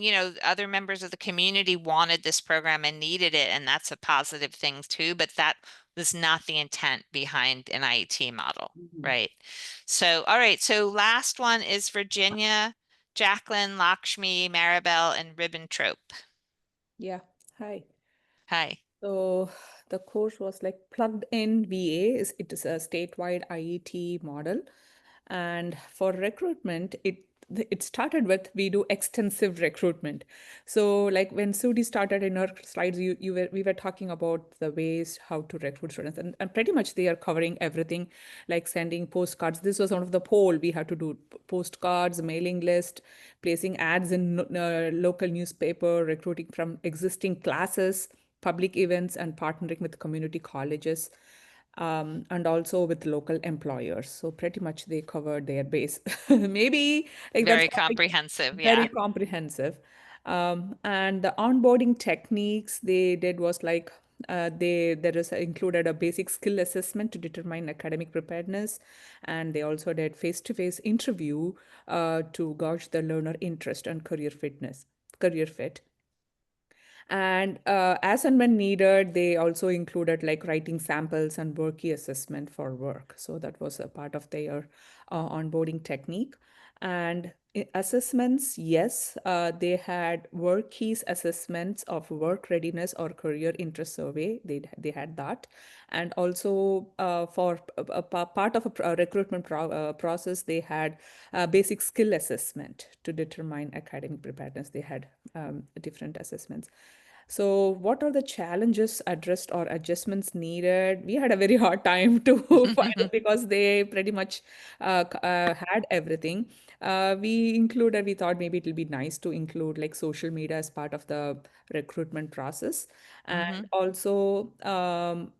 other members of the community wanted this program and needed it, and that's a positive thing too, but that was not the intent behind an IET model, right? So, all right. So last one is Virginia, Jacqueline, Lakshmi, Maribel, and Ribbentrop. Yeah. Hi. Hi. So the course was like plugged in VA. It is a statewide IET model. And for recruitment, it started with we do extensive recruitment. So like when Sudi started in her slides, we were talking about the ways how to recruit students, and pretty much they are covering everything, like sending postcards. This was one of the poll we had to do: postcards, mailing list, placing ads in local newspaper, recruiting from existing classes, public events, and partnering with community colleges, and also with local employers. So pretty much they covered their base. Maybe like that's Very not like comprehensive. very Yeah. comprehensive. And the onboarding techniques they did was like there is included a basic skill assessment to determine academic preparedness, and they also did face-to-face interview to gauge the learner interest and career fit. And as and when needed, they also included like writing samples and worky assessment for work. So that was a part of their onboarding technique. And assessments, yes, they had work keys assessments of work readiness or career interest survey. They had that, and also for a part of a recruitment process, they had basic skill assessment to determine academic preparedness. They had different assessments. So, what are the challenges addressed or adjustments needed? We had a very hard time to find it because they pretty much had everything. We thought maybe it'll be nice to include like social media as part of the recruitment process, and also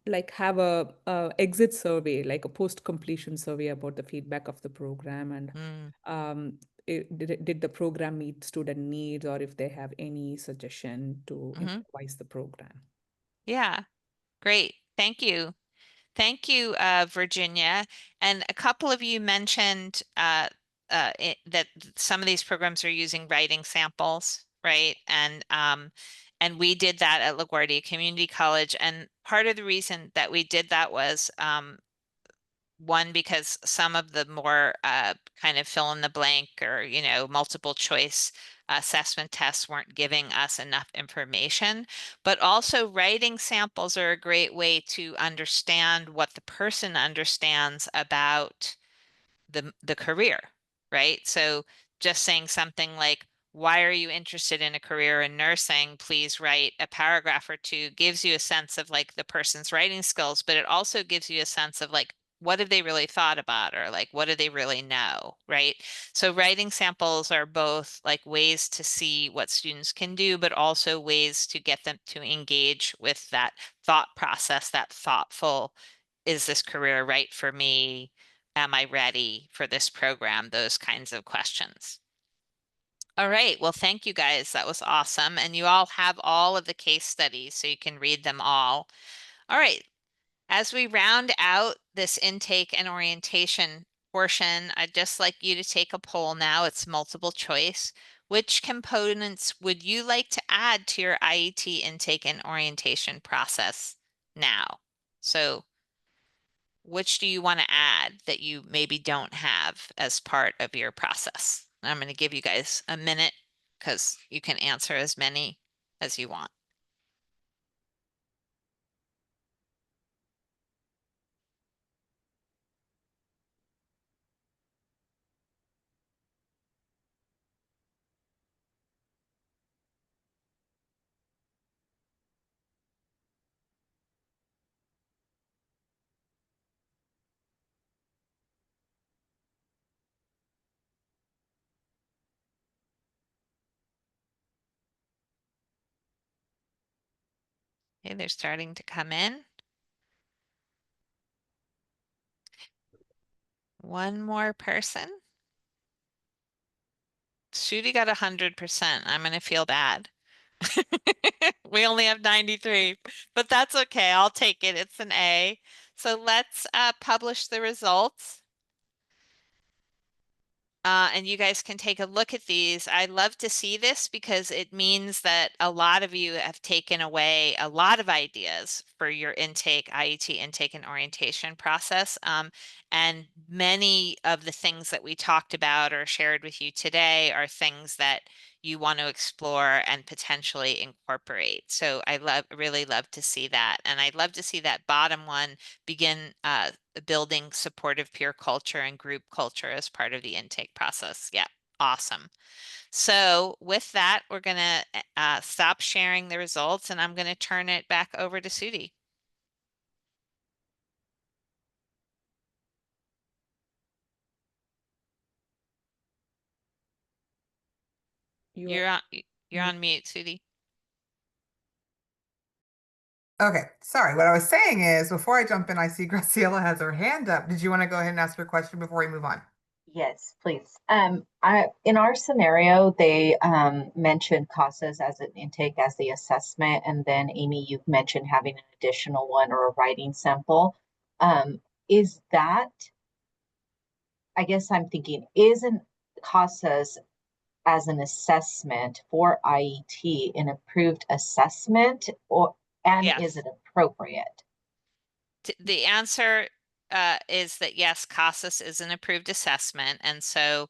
like have a exit survey, like a post completion survey about the feedback of the program, and um, did the program meet student needs, or if they have any suggestion to improvise the program. Yeah. Great. Thank you. Thank you, Virginia. And a couple of you mentioned that some of these programs are using writing samples, right? And we did that at LaGuardia Community College. And part of the reason that we did that was one, because some of the more kind of fill in the blank or, multiple choice assessment tests weren't giving us enough information, but also writing samples are a great way to understand what the person understands about the career, right? So just saying something like, why are you interested in a career in nursing? Please write a paragraph or two gives you a sense of like the person's writing skills, but it also gives you a sense of like, what have they really thought about, or like, what do they really know, right? So writing samples are both like ways to see what students can do, but also ways to get them to engage with that thought process, that thoughtful, is this career right for me? Am I ready for this program? Those kinds of questions. All right, well, thank you guys. That was awesome. And you all have all of the case studies, so you can read them all. All right, as we round out this intake and orientation portion, I'd just like you to take a poll now. It's multiple choice. Which components would you like to add to your IET intake and orientation process now? So which do you want to add that you maybe don't have as part of your process? I'm going to give you guys a minute because you can answer as many as you want. Okay, they're starting to come in. One more person. Shooty got 100%. I'm going to feel bad. We only have 93, but that's okay. I'll take it. It's an A. So let's publish the results. And you guys can take a look at these. I love to see this because it means that a lot of you have taken away a lot of ideas for your intake, IET intake and orientation process. And many of the things that we talked about or shared with you today are things that you want to explore and potentially incorporate. So really love to see that. And I'd love to see that bottom one begin building supportive peer culture and group culture as part of the intake process. Yeah, awesome. So with that, we're going to stop sharing the results, and I'm going to turn it back over to Sudhi. You You're on mute, Sudhi. Okay, sorry. What I was saying is, before I jump in, I see Graciela has her hand up. Did you want to go ahead and ask your question before we move on? Yes, please. In our scenario, they mentioned CASAs as an intake as the assessment, and then Amy, you've mentioned having an additional one or a writing sample. Is that, I guess I'm thinking, isn't CASAs as an assessment for IET an approved assessment, and Yes. is it appropriate? The answer is that yes, CASAS is an approved assessment, and so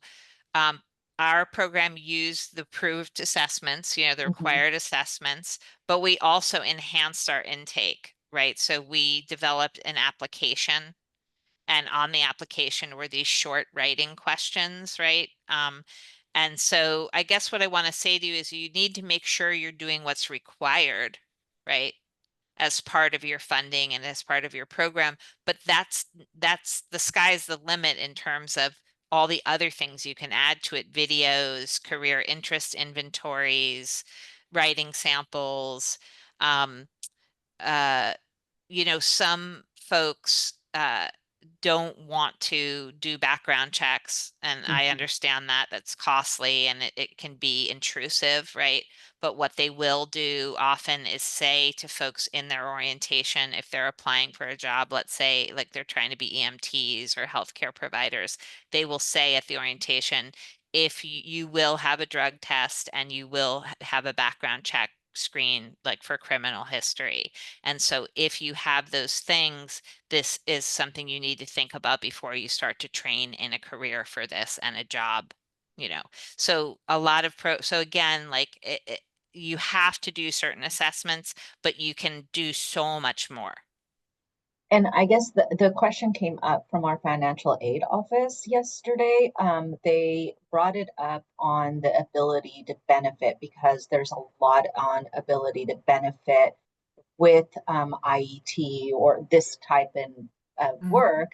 our program used the approved assessments, the required assessments, but we also enhanced our intake, right? So we developed an application, and on the application were these short writing questions, right? And so I guess what I want to say to you is you need to make sure you're doing what's required, right? As part of your funding and as part of your program, but that's the sky's the limit in terms of all the other things you can add to it: videos, career interest inventories, writing samples. um, some folks don't want to do background checks, and I understand that that's costly and it can be intrusive, right? But what they will do often is say to folks in their orientation, if they're applying for a job, let's say like they're trying to be EMTs or healthcare providers, they will say at the orientation, if you will have a drug test and you will have a background check screen, like for criminal history. And so if you have those things, this is something you need to think about before you start to train in a career for this and a job, So a lot of so again, like you have to do certain assessments, but you can do so much more. And I guess the question came up from our financial aid office yesterday. They brought it up on the ability to benefit because there's a lot on ability to benefit with IET or this type of Mhm. work,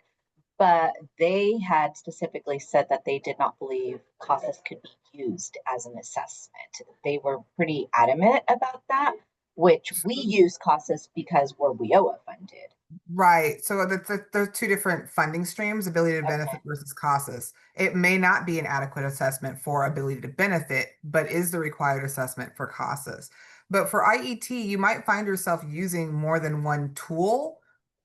but they had specifically said that they did not believe CASAS could be used as an assessment. They were pretty adamant about that, which we use CASAS because we're WIOA funded. Right. So there's two different funding streams, ability to benefit Okay. versus CASAS. It may not be an adequate assessment for ability to benefit, but is the required assessment for CASAS. But for IET, you might find yourself using more than one tool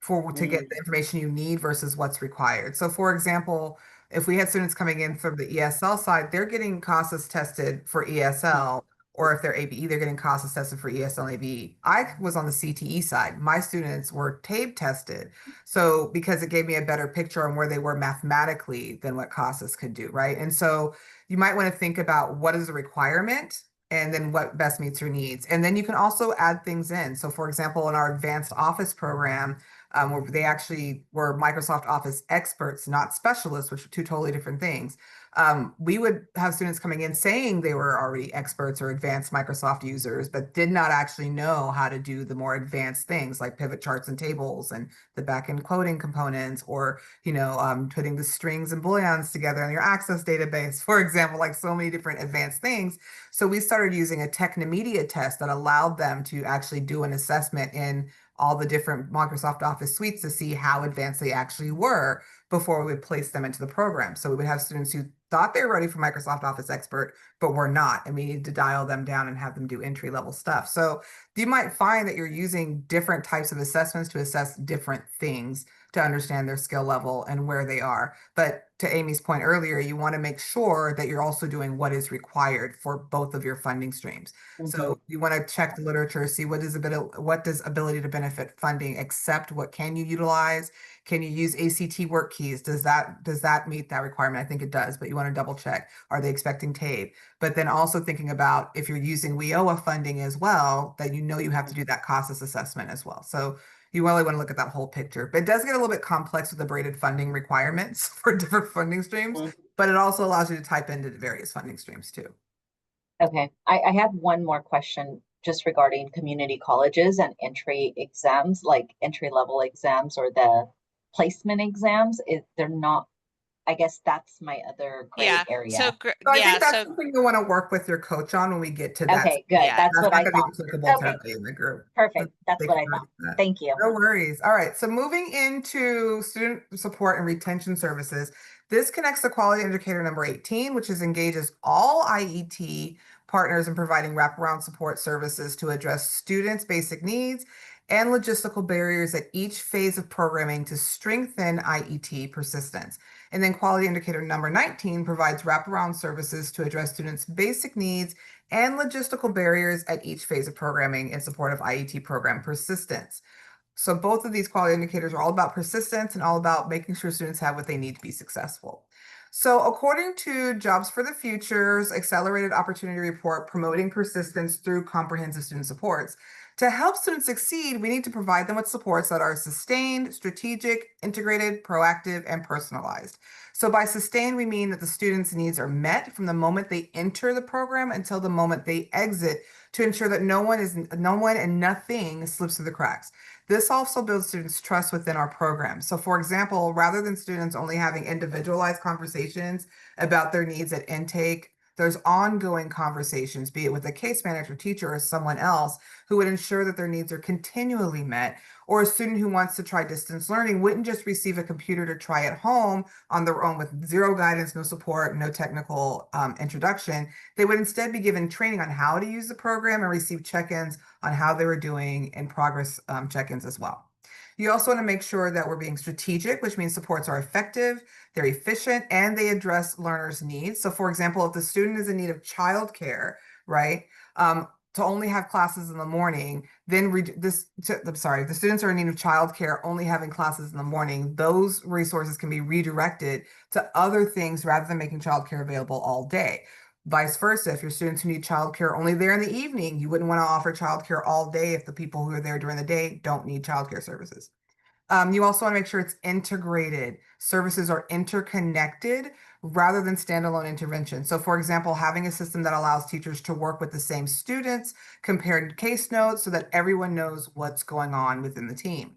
to get Mm. the information you need versus what's required. So for example, if we had students coming in from the ESL side, they're getting CASAS tested for ESL, or if they're ABE, they're getting CASAS tested for ESL and ABE. I was on the CTE side. My students were TABE tested. So because it gave me a better picture on where they were mathematically than what CASAS could do, right? And so you might want to think about what is the requirement and then what best meets your needs. And then you can also add things in. So for example, in our advanced office program, where they actually were Microsoft Office experts, not specialists, which are two totally different things. We would have students coming in saying they were already experts or advanced Microsoft users, but did not actually know how to do the more advanced things like pivot charts and tables and the backend coding components, or putting the strings and booleans together in your access database, for example, like so many different advanced things. So we started using a Technomedia test that allowed them to actually do an assessment in all the different Microsoft Office suites to see how advanced they actually were before we would place them into the program. So we would have students who thought they were ready for Microsoft Office Expert, but were not. And we needed to dial them down and have them do entry level stuff. So you might find that you're using different types of assessments to assess different things to understand their skill level and where they are. But to Amy's point earlier, you want to make sure that you're also doing what is required for both of your funding streams. So you want to check the literature, see what does ability to benefit funding accept, what can you utilize? Can you use ACT work keys? Does that meet that requirement? I think it does, but you want to double check. Are they expecting TABE? But then also thinking about if you're using WIOA funding as well, that you have to do that CASAS assessment as well. So you really want to look at that whole picture. But it does get a little bit complex with the braided funding requirements for different funding streams, Mhm. but it also allows you to type into the various funding streams too. Okay, I have one more question just regarding community colleges and entry exams, like entry level exams or the placement exams. They're not, I guess that's my other gray Yeah. area. So I Yeah, think that's so something you want to work with your coach on when we get to that. Okay, good. yeah. That's That's what not I going to thought. be applicable to Okay, everybody in the group. perfect. That's They what can I already thought. do that. Thank you. No worries. All right. So moving into student support and retention services, this connects to quality indicator number 18, which is engages all IET partners in providing wraparound support services to address students' basic needs and logistical barriers at each phase of programming to strengthen IET persistence. And then quality indicator number 19 provides wraparound services to address students' basic needs and logistical barriers at each phase of programming in support of IET program persistence. So both of these quality indicators are all about persistence and all about making sure students have what they need to be successful. So according to Jobs for the Future's Accelerated Opportunity Report promoting persistence through comprehensive student supports, to help students succeed, we need to provide them with supports that are sustained, strategic, integrated, proactive, and personalized. So by sustained, we mean that the students' needs are met from the moment they enter the program until the moment they exit to ensure that no one and nothing slips through the cracks. This also builds students' trust within our program. So, for example, rather than students only having individualized conversations about their needs at intake, there's ongoing conversations, be it with a case manager, teacher, or someone else who would ensure that their needs are continually met. Or a student who wants to try distance learning wouldn't just receive a computer to try at home on their own with zero guidance, no support, no technical introduction. They would instead be given training on how to use the program and receive check-ins on how they were doing and progress check-ins as well. You also want to make sure that we're being strategic, which means supports are effective, they're efficient, and they address learners' needs. So for example, if the student is in need of childcare, right, to only have classes in the morning, then if the students are in need of childcare, only having classes in the morning, those resources can be redirected to other things rather than making childcare available all day. Vice versa, if your students who need childcare only there in the evening, you wouldn't want to offer childcare all day if the people who are there during the day don't need childcare services. You also want to make sure it's integrated. Services are interconnected rather than standalone intervention. So, for example, having a system that allows teachers to work with the same students, compared case notes so that everyone knows what's going on within the team.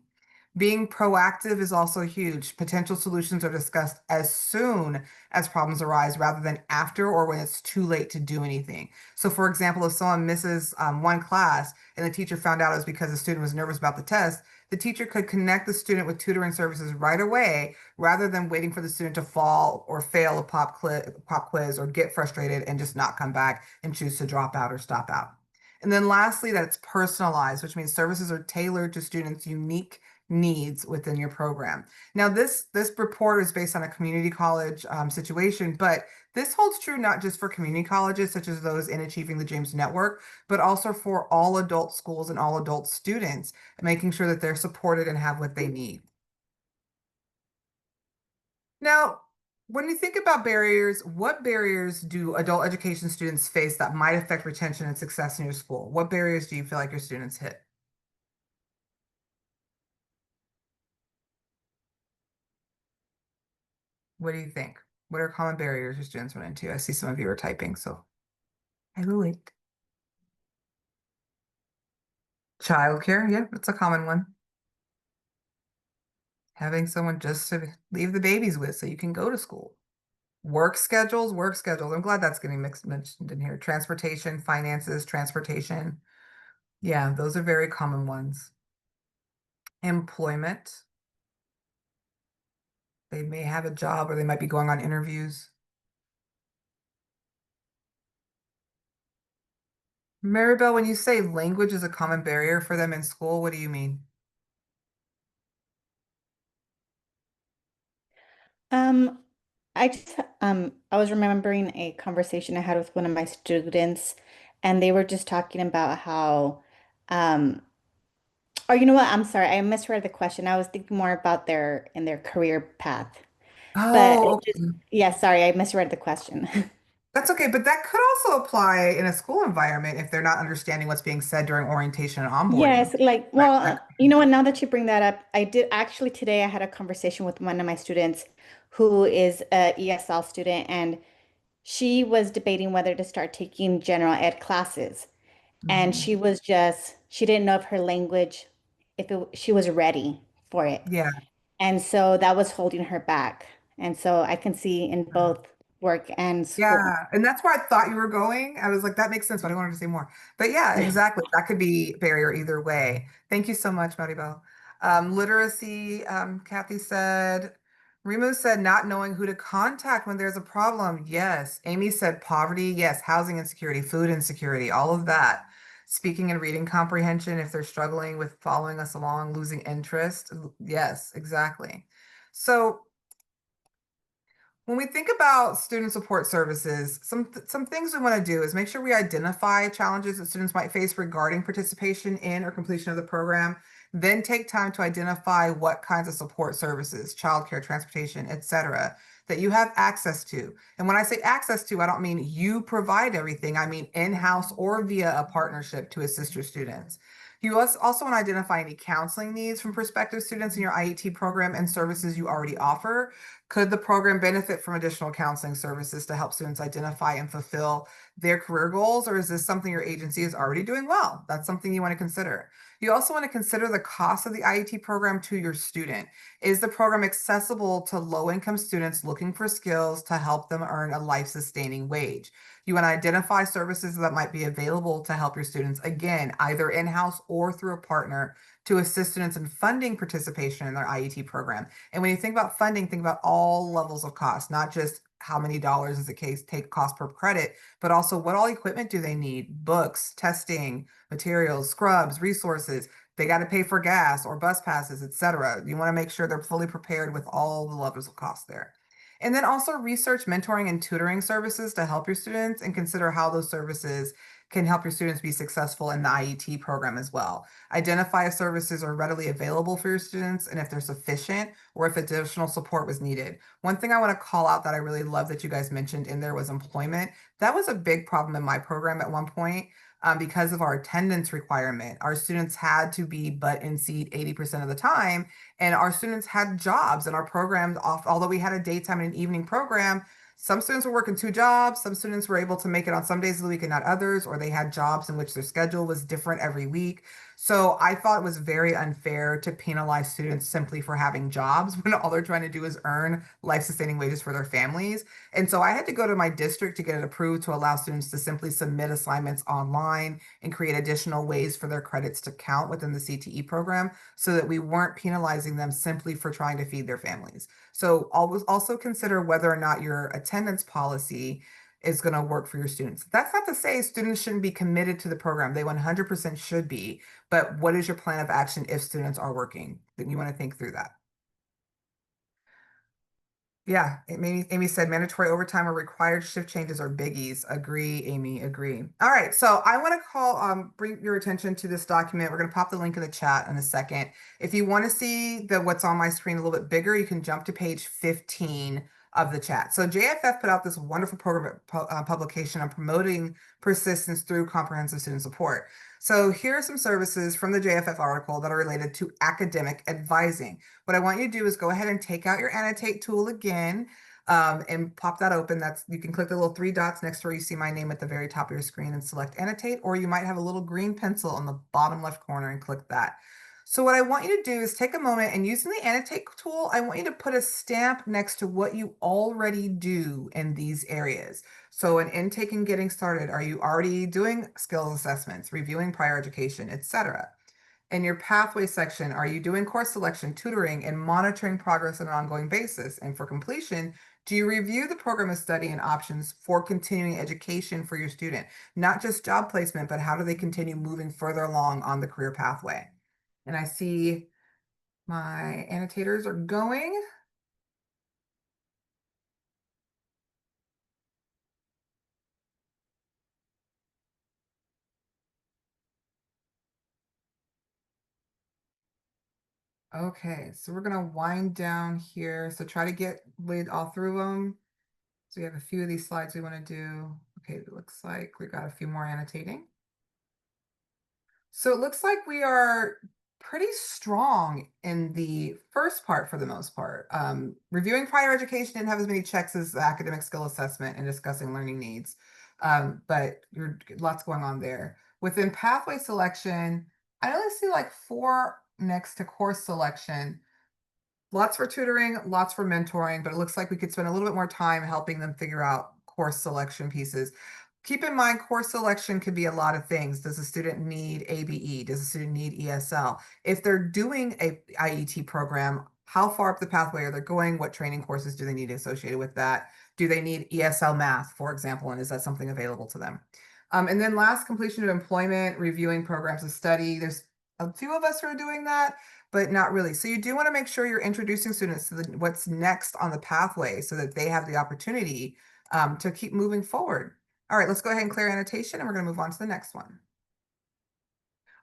Being proactive is also huge. Potential solutions are discussed as soon as problems arise rather than after or when it's too late to do anything. So, for example, if someone misses one class and the teacher found out it was because the student was nervous about the test, the teacher could connect the student with tutoring services right away rather than waiting for the student to fall or fail a pop quiz or get frustrated and just not come back and choose to drop out or stop out. And then lastly, that it's personalized, which means services are tailored to students' unique needs within your program. Now, this report is based on a community college situation, but this holds true not just for community colleges, such as those in Achieving the Dreams Network, but also for all adult schools and all adult students, making sure that they're supported and have what they need. Now, when you think about barriers, what barriers do adult education students face that might affect retention and success in your school? What barriers do you feel like your students hit? What do you think? What are common barriers your students run into? I see some of you are typing, so I will wait. Childcare, yeah, that's a common one. Having someone just to leave the babies with so you can go to school. Work schedules, work schedules. I'm glad that's getting mentioned in here. Transportation, finances, transportation. Yeah, those are very common ones. Employment. They may have a job or they might be going on interviews. Maribel, when you say language is a common barrier for them in school, what do you mean? Um, I was remembering a conversation I had with one of my students, and they were just talking about how, um, or you know what? I'm sorry, I misread the question. I was thinking more about their career path. But Oh, it just, okay. yeah, sorry, I misread the question. That's okay, but that could also apply in a school environment if they're not understanding what's being said during orientation and onboarding. Yes, like, That, well, that you know what, now that you bring that up, I did actually today I had a conversation with one of my students who is a ESL student, and she was debating whether to start taking general ed classes. And Mhm. she didn't know if her language, she was ready for it. Yeah. And so that was holding her back. And so I can see in both work and school. Yeah, and that's where I thought you were going. I was like, that makes sense, but I wanted to say more. But yeah, exactly. That could be barrier either way. Thank you so much, Maribel. Literacy, Kathy said. Rimu said not knowing who to contact when there's a problem. Yes. Amy said poverty. Yes. Housing insecurity, food insecurity, all of that. Speaking and reading comprehension, if they're struggling with following us along, losing interest. Yes, exactly. So when we think about student support services, some things we want to do is make sure we identify challenges that students might face regarding participation in or completion of the program, then take time to identify what kinds of support services, childcare, transportation, etc., that you have access to. And when I say access to, I don't mean you provide everything. I mean in-house or via a partnership to assist your students. You also want to identify any counseling needs from prospective students in your IET program and services you already offer. Could the program benefit from additional counseling services to help students identify and fulfill their career goals, or is this something your agency is already doing well? That's something you want to consider. You also want to consider the cost of the IET program to your student. Is the program accessible to low-income students looking for skills to help them earn a life-sustaining wage? You want to identify services that might be available to help your students, again, either in-house or through a partner to assist students in funding participation in their IET program. And when you think about funding, think about all levels of cost, not just how many dollars is the case take cost per credit, but also what all equipment do they need? Books, testing, materials, scrubs, resources. They got to pay for gas or bus passes, etc. You want to make sure they're fully prepared with all the levels of cost there. And then also research mentoring and tutoring services to help your students and consider how those services can help your students be successful in the IET program as well. Identify if services are readily available for your students and if they're sufficient or if additional support was needed. One thing I want to call out that I really love that you guys mentioned in there was employment. That was a big problem in my program at one point. because of our attendance requirement. Our students had to be butt in seat 80% of the time, and our students had jobs and our programs off, although we had a daytime and an evening program. Some students were working 2 jobs. Some students were able to make it on some days of the week and not others, or they had jobs in which their schedule was different every week. So I thought it was very unfair to penalize students simply for having jobs when all they're trying to do is earn life-sustaining wages for their families. And so I had to go to my district to get it approved to allow students to simply submit assignments online and create additional ways for their credits to count within the CTE program so that we weren't penalizing them simply for trying to feed their families. So always also consider whether or not your attendance policy is going to work for your students. That's not to say students shouldn't be committed to the program. They 100% should be. But what is your plan of action if students are working? Then you want to think through that. Yeah, Amy said mandatory overtime or required shift changes are biggies. Agree, Amy, agree. All right, so I want to bring your attention to this document. We're going to pop the link in the chat in a second. If you want to see what's on my screen a little bit bigger, you can jump to page 15 of the chat. So JFF put out this wonderful publication on promoting persistence through comprehensive student support. So here are some services from the JFF article that are related to academic advising. What I want you to do is go ahead and take out your annotate tool again and pop that open. You can click the little 3 dots next to where you see my name at the very top of your screen and select annotate, or you might have a little green pencil on the bottom left corner and click that. So what I want you to do is take a moment and using the annotate tool, I want you to put a stamp next to what you already do in these areas. So in intake and getting started, are you already doing skills assessments, reviewing prior education, etc.? In your pathway section, are you doing course selection, tutoring, and monitoring progress on an ongoing basis? And for completion, do you review the program of study and options for continuing education for your student? Not just job placement, but how do they continue moving further along on the career pathway? And I see my annotators are going. Okay, so we're gonna wind down here. So try to read all through them. So we have a few of these slides we want to do. Okay, it looks like we got a few more annotating. So it looks like we are pretty strong in the first part for the most part. Reviewing prior education didn't have as many checks as the academic skill assessment and discussing learning needs, but you're lots going on there. Within pathway selection, I only see like 4 next to course selection. Lots for tutoring, lots for mentoring, but it looks like we could spend a little bit more time helping them figure out course selection pieces. Keep in mind, course selection could be a lot of things. Does a student need ABE? Does a student need ESL? If they're doing a IET program, how far up the pathway are they going? What training courses do they need associated with that? Do they need ESL math, for example, and is that something available to them? And then last, completion of employment, reviewing programs of study. There's a few of us who are doing that, but not really. So you do want to make sure you're introducing students to what's next on the pathway so that they have the opportunity to keep moving forward. All right, let's go ahead and clear annotation and we're going to move on to the next one.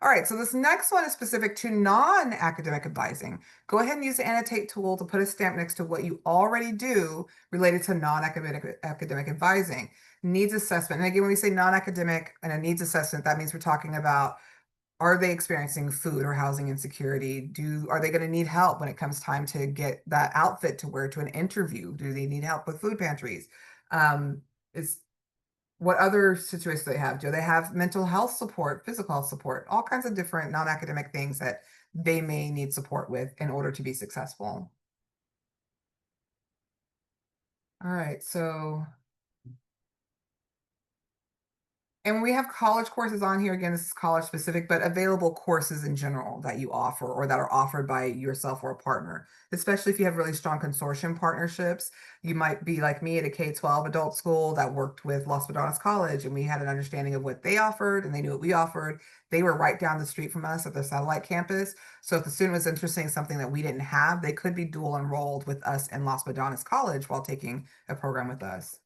All right, so this next one is specific to non-academic advising. Go ahead and use the annotate tool to put a stamp next to what you already do related to non-academic advising. Needs assessment. And again, when we say non-academic and a needs assessment, that means we're talking about, are they experiencing food or housing insecurity? Are they going to need help when it comes time to get that outfit to wear to an interview? Do they need help with food pantries? What other situations do they have? Do they have mental health support, physical health support, all kinds of different non-academic things that they may need support with in order to be successful? All right, so and when we have college courses on here, again, this is college specific, but available courses in general that you offer or that are offered by yourself or a partner, especially if you have really strong consortium partnerships. You might be like me at a K-12 adult school that worked with Los Badones College, and we had an understanding of what they offered and they knew what we offered. They were right down the street from us at their satellite campus. So if the student was interested in something that we didn't have, they could be dual enrolled with us in Los Badones College while taking a program with us.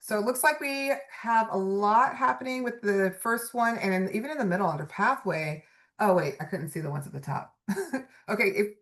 So it looks like we have a lot happening with the first one and even in the middle under pathway. Oh, wait, I couldn't see the ones at the top. Okay,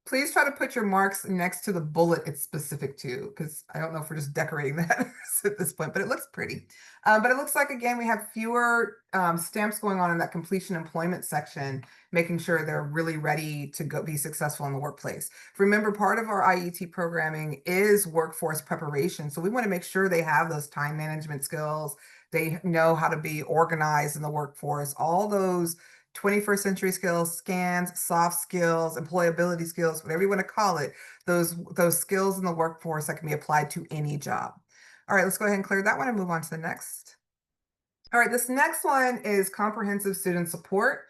please try to put your marks next to the bullet it's specific to, because I don't know if we're just decorating that at this point, but it looks pretty. But it looks like, again, we have fewer stamps going on in that completion employment section, making sure they're really ready to go be successful in the workplace. Remember, part of our IET programming is workforce preparation. So we want to make sure they have those time management skills. They know how to be organized in the workforce, all those 21st century skills, scans, soft skills, employability skills, whatever you want to call it, those skills in the workforce that can be applied to any job. All right, let's go ahead and clear that one and move on to the next. All right, this next one is comprehensive student support.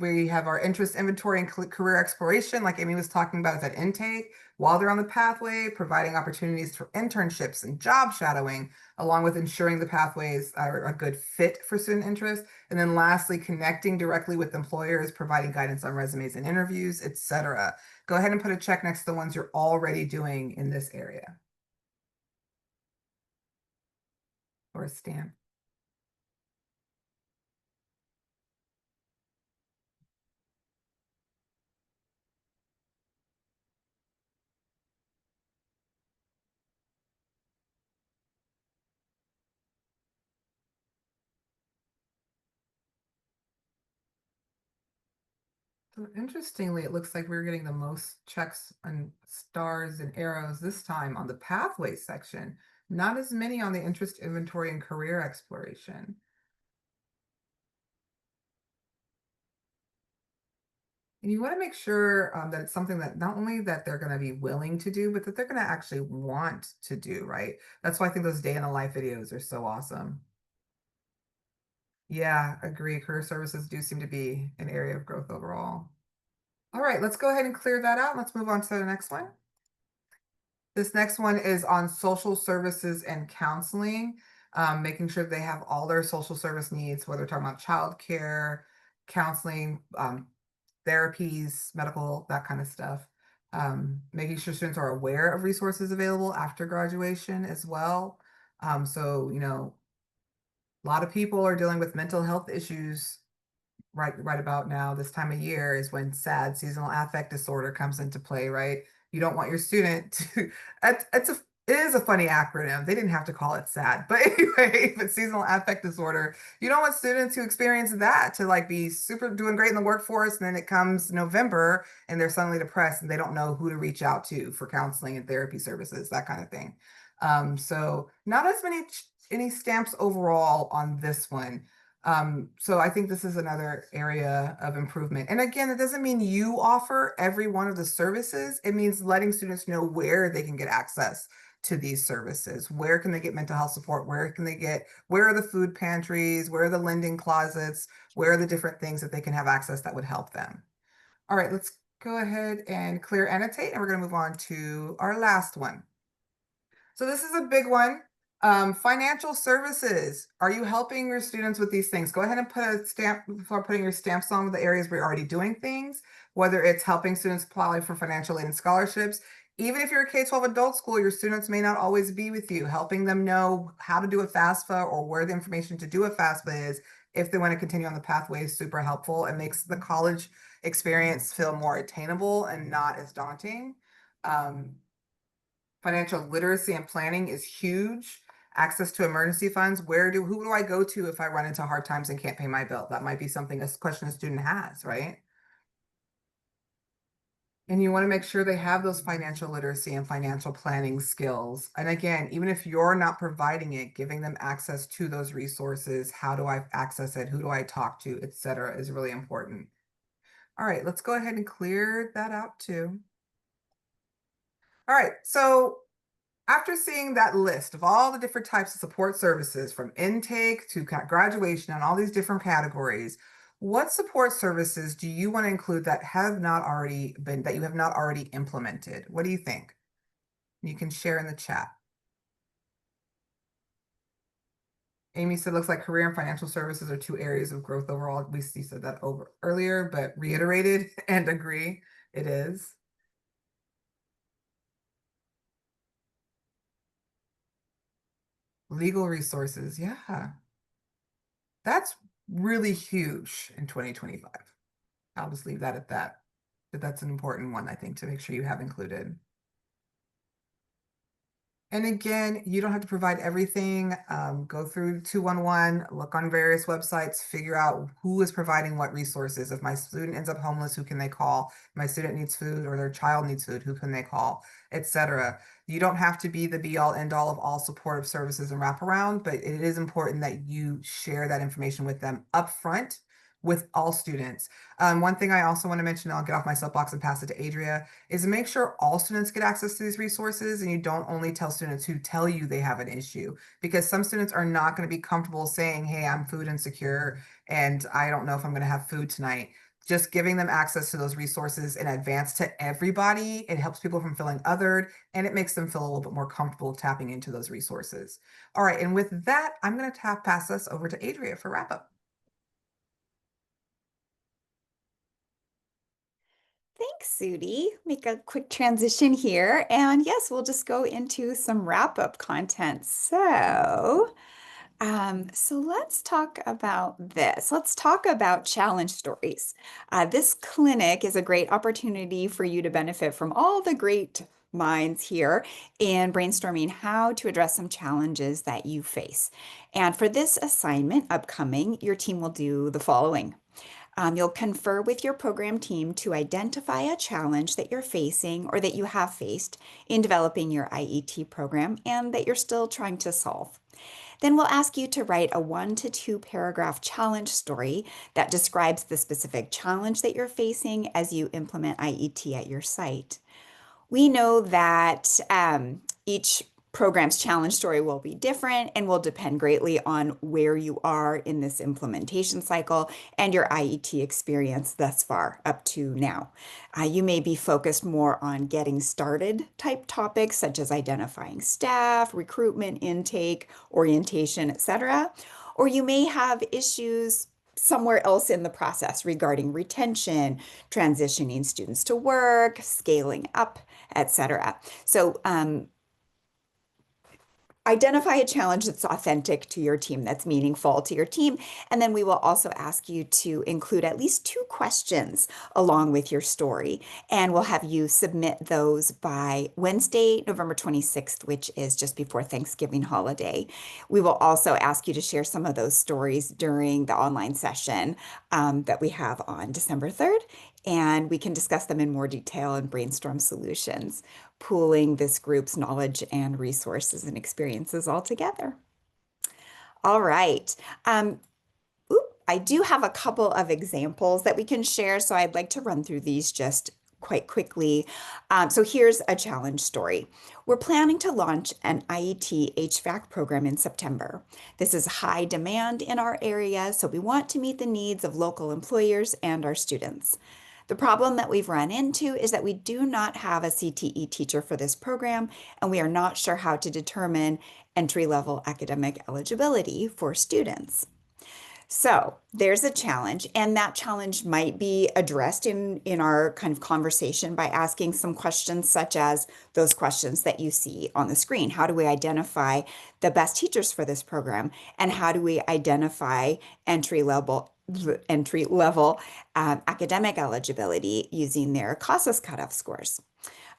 We have our interest inventory and career exploration, like Amy was talking about, at intake, while they're on the pathway, providing opportunities for internships and job shadowing, along with ensuring the pathways are a good fit for student interest. And then lastly, connecting directly with employers, providing guidance on resumes and interviews, etc. Go ahead and put a check next to the ones you're already doing in this area. Or a stamp. So interestingly, it looks like we're getting the most checks and stars and arrows this time on the pathway section, not as many on the interest inventory and career exploration. And you want to make sure that it's something that not only that they're going to be willing to do, but that they're going to actually want to do, right? That's why I think those day in the life videos are so awesome. Yeah, agree. Career services do seem to be an area of growth overall. All right, let's go ahead and clear that out. Let's move on to the next one. This next one is on social services and counseling, making sure they have all their social service needs, whether we're talking about childcare, counseling, therapies, medical, that kind of stuff. Making sure students are aware of resources available after graduation as well. So, you know, a lot of people are dealing with mental health issues right about now. This time of year is when SAD, seasonal affect disorder, comes into play, right? You don't want your student to it is a funny acronym. They didn't have to call it SAD, but anyway, but seasonal affect disorder, you don't want students who experience that to like be super doing great in the workforce, and then it comes November and they're suddenly depressed and they don't know who to reach out to for counseling and therapy services, that kind of thing. So not as many any stamps overall on this one. So I think this is another area of improvement. And again, it doesn't mean you offer every one of the services. It means letting students know where they can get access to these services. Where can they get mental health support? Where are the food pantries? Where are the lending closets? Where are the different things that they can have access that would help them? All right, let's go ahead and clear annotate, and we're going to move on to our last one. So this is a big one. Financial services. Are you helping your students with these things? Go ahead and put a stamp before putting your stamps on the areas where you're already doing things, whether it's helping students apply for financial aid and scholarships. Even if you're a K-12 adult school, your students may not always be with you, helping them know how to do a FAFSA or where the information to do a FAFSA is if they want to continue on the pathway is super helpful. It makes the college experience feel more attainable and not as daunting. Financial literacy and planning is huge. Access to emergency funds. Who do I go to if I run into hard times and can't pay my bill? That might be something, a question a student has, right? And you want to make sure they have those financial literacy and financial planning skills. And again, even if you're not providing it, giving them access to those resources, how do I access it? Who do I talk to, et cetera, is really important. All right, let's go ahead and clear that out too. All right, so after seeing that list of all the different types of support services from intake to graduation and all these different categories, what support services do you want to include that you have not already implemented? What do you think? You can share in the chat. Amy said, looks like career and financial services are two areas of growth overall. We said that over earlier, but reiterated and agree it is. Legal resources, yeah. That's really huge in 2025. I'll just leave that at that. But that's an important one, I think, to make sure you have included. And again, you don't have to provide everything. Go through 211, look on various websites, figure out who is providing what resources. If my student ends up homeless, who can they call? If my student needs food or their child needs food, who can they call, etc. You don't have to be the be all end all of all supportive services and wraparound, but it is important that you share that information with them upfront with all students. One thing I also want to mention, I'll get off my soapbox and pass it to Adria, is make sure all students get access to these resources and you don't only tell students who tell you they have an issue, because some students are not going to be comfortable saying, hey, I'm food insecure and I don't know if I'm going to have food tonight. Just giving them access to those resources in advance to everybody, it helps people from feeling othered and it makes them feel a little bit more comfortable tapping into those resources. All right, and with that, I'm going to pass us over to Adria for wrap up. Thanks, Sudi. Make a quick transition here. And yes, we'll just go into some wrap-up content. So let's talk about this. Let's talk about challenge stories. This clinic is a great opportunity for you to benefit from all the great minds here in brainstorming how to address some challenges that you face. And for this assignment upcoming, your team will do the following. You'll confer with your program team to identify a challenge that you're facing or that you have faced in developing your IET program and that you're still trying to solve. Then we'll ask you to write a 1 to 2 paragraph challenge story that describes the specific challenge that you're facing as you implement IET at your site. We know that each program's challenge story will be different and will depend greatly on where you are in this implementation cycle and your IET experience thus far up to now. You may be focused more on getting started type topics such as identifying staff, recruitment, intake, orientation, etc. Or you may have issues somewhere else in the process regarding retention, transitioning students to work, scaling up, etc. So identify a challenge that's authentic to your team, that's meaningful to your team. And then we will also ask you to include at least 2 questions along with your story. And we'll have you submit those by Wednesday, November 26th, which is just before Thanksgiving holiday. We will also ask you to share some of those stories during the online session that we have on December 3rd. And we can discuss them in more detail and brainstorm solutions, pooling this group's knowledge and resources and experiences all together. All right. I do have a couple of examples that we can share, so I'd like to run through these just quite quickly. So here's a challenge story. We're planning to launch an IET HVAC program in September. This is high demand in our area, so we want to meet the needs of local employers and our students. The problem that we've run into is that we do not have a CTE teacher for this program, and we are not sure how to determine entry-level academic eligibility for students. So there's a challenge, and that challenge might be addressed in our kind of conversation by asking some questions such as those questions that you see on the screen. How do we identify the best teachers for this program? And how do we identify entry-level academic eligibility using their CASAS cutoff scores?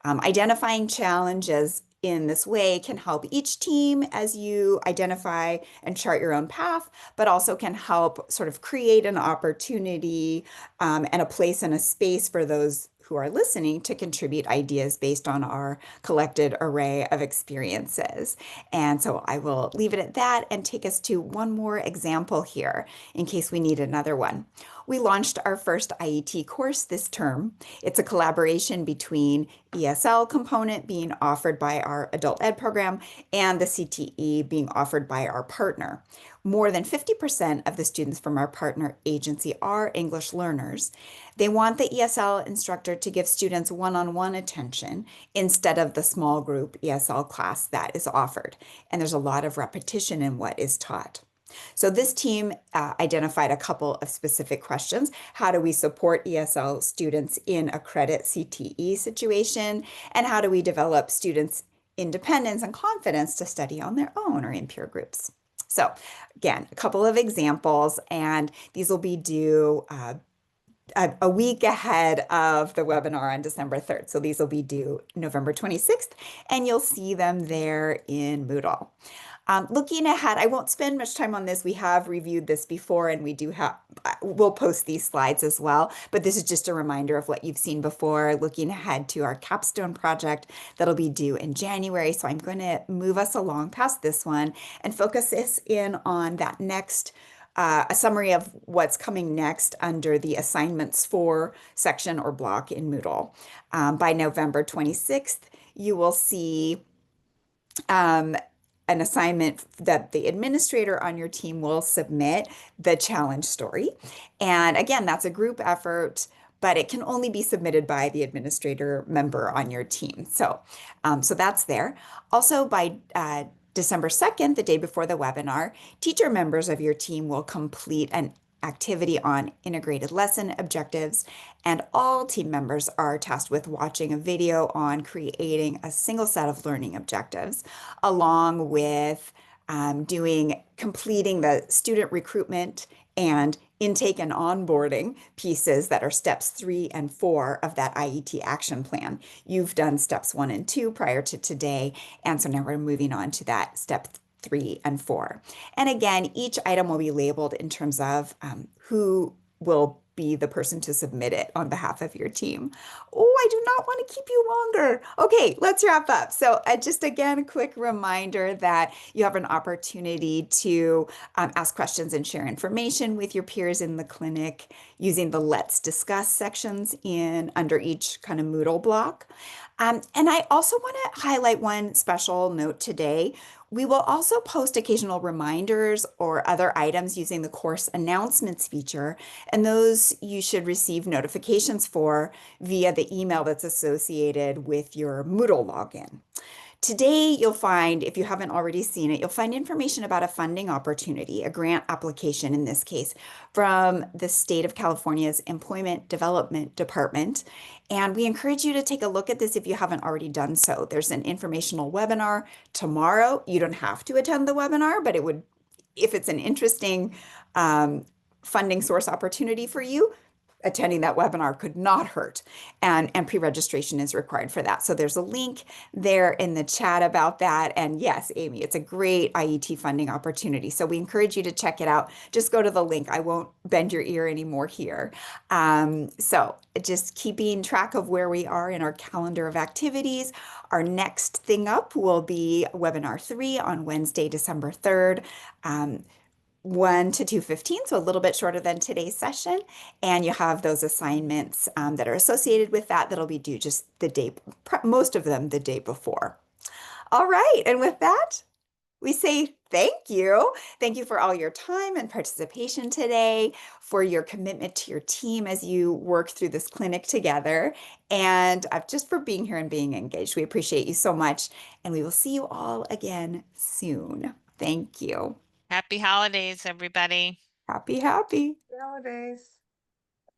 Identifying challenges in this way can help each team as you identify and chart your own path, but also can help sort of create an opportunity and a place and a space for those who are listening to contribute ideas based on our collected array of experiences. And so I will leave it at that and take us to one more example here in case we need another one. We launched our first IET course this term. It's a collaboration between ESL component being offered by our adult ed program and the CTE being offered by our partner. More than 50% of the students from our partner agency are English learners. They want the ESL instructor to give students one-on-one attention instead of the small group ESL class that is offered. And there's a lot of repetition in what is taught. So this team identified a couple of specific questions. How do we support ESL students in a credit CTE situation? And how do we develop students' independence and confidence to study on their own or in peer groups? So again, a couple of examples, and these will be due a week ahead of the webinar on December 3rd. So these will be due November 26th, and you'll see them there in Moodle. Looking ahead, I won't spend much time on this. We have reviewed this before, and we'll post these slides as well. But this is just a reminder of what you've seen before, looking ahead to our capstone project that'll be due in January. So I'm going to move us along past this one and focus this in on that next a summary of what's coming next under the assignments for section or block in Moodle. By November 26th, you will see an assignment that the administrator on your team will submit the challenge story. And again, that's a group effort, but it can only be submitted by the administrator member on your team. So that's there. Also, by December 2nd, the day before the webinar, teacher members of your team will complete an activity on integrated lesson objectives, and all team members are tasked with watching a video on creating a single set of learning objectives, along with completing the student recruitment and intake and onboarding pieces that are steps 3 and 4 of that IET action plan. You've done steps 1 and 2 prior to today, and so now we're moving on to that step 3 and 4. And again, each item will be labeled in terms of who will be the person to submit it on behalf of your team. Oh, I do not want to keep you longer. Okay, let's wrap up. So just again, a quick reminder that you have an opportunity to ask questions and share information with your peers in the clinic using the Let's Discuss sections under each kind of Moodle block. And I also want to highlight one special note today. We will also post occasional reminders or other items using the course announcements feature, and those you should receive notifications for via the email that's associated with your Moodle login. Today, you'll find, if you haven't already seen it, you'll find information about a funding opportunity, a grant application in this case, from the state of California's Employment Development Department. And we encourage you to take a look at this if you haven't already done so. There's an informational webinar tomorrow. You don't have to attend the webinar, but if it's an interesting funding source opportunity for you, attending that webinar could not hurt, and pre-registration is required for that. So there's a link there in the chat about that. And yes, Amy, it's a great IET funding opportunity. So we encourage you to check it out. Just go to the link. I won't bend your ear anymore here. So just keeping track of where we are in our calendar of activities. Our next thing up will be webinar 3 on Wednesday, December 3rd. 1 to 2:15, so a little bit shorter than today's session. And you have those assignments that are associated with that that'll be due just the day, most of them the day before. All right, and with that, we say thank you. Thank you for all your time and participation today, for your commitment to your team as you work through this clinic together, and just for being here and being engaged. We appreciate you so much, and we will see you all again soon. Thank you. Happy holidays, everybody. Happy. Holidays.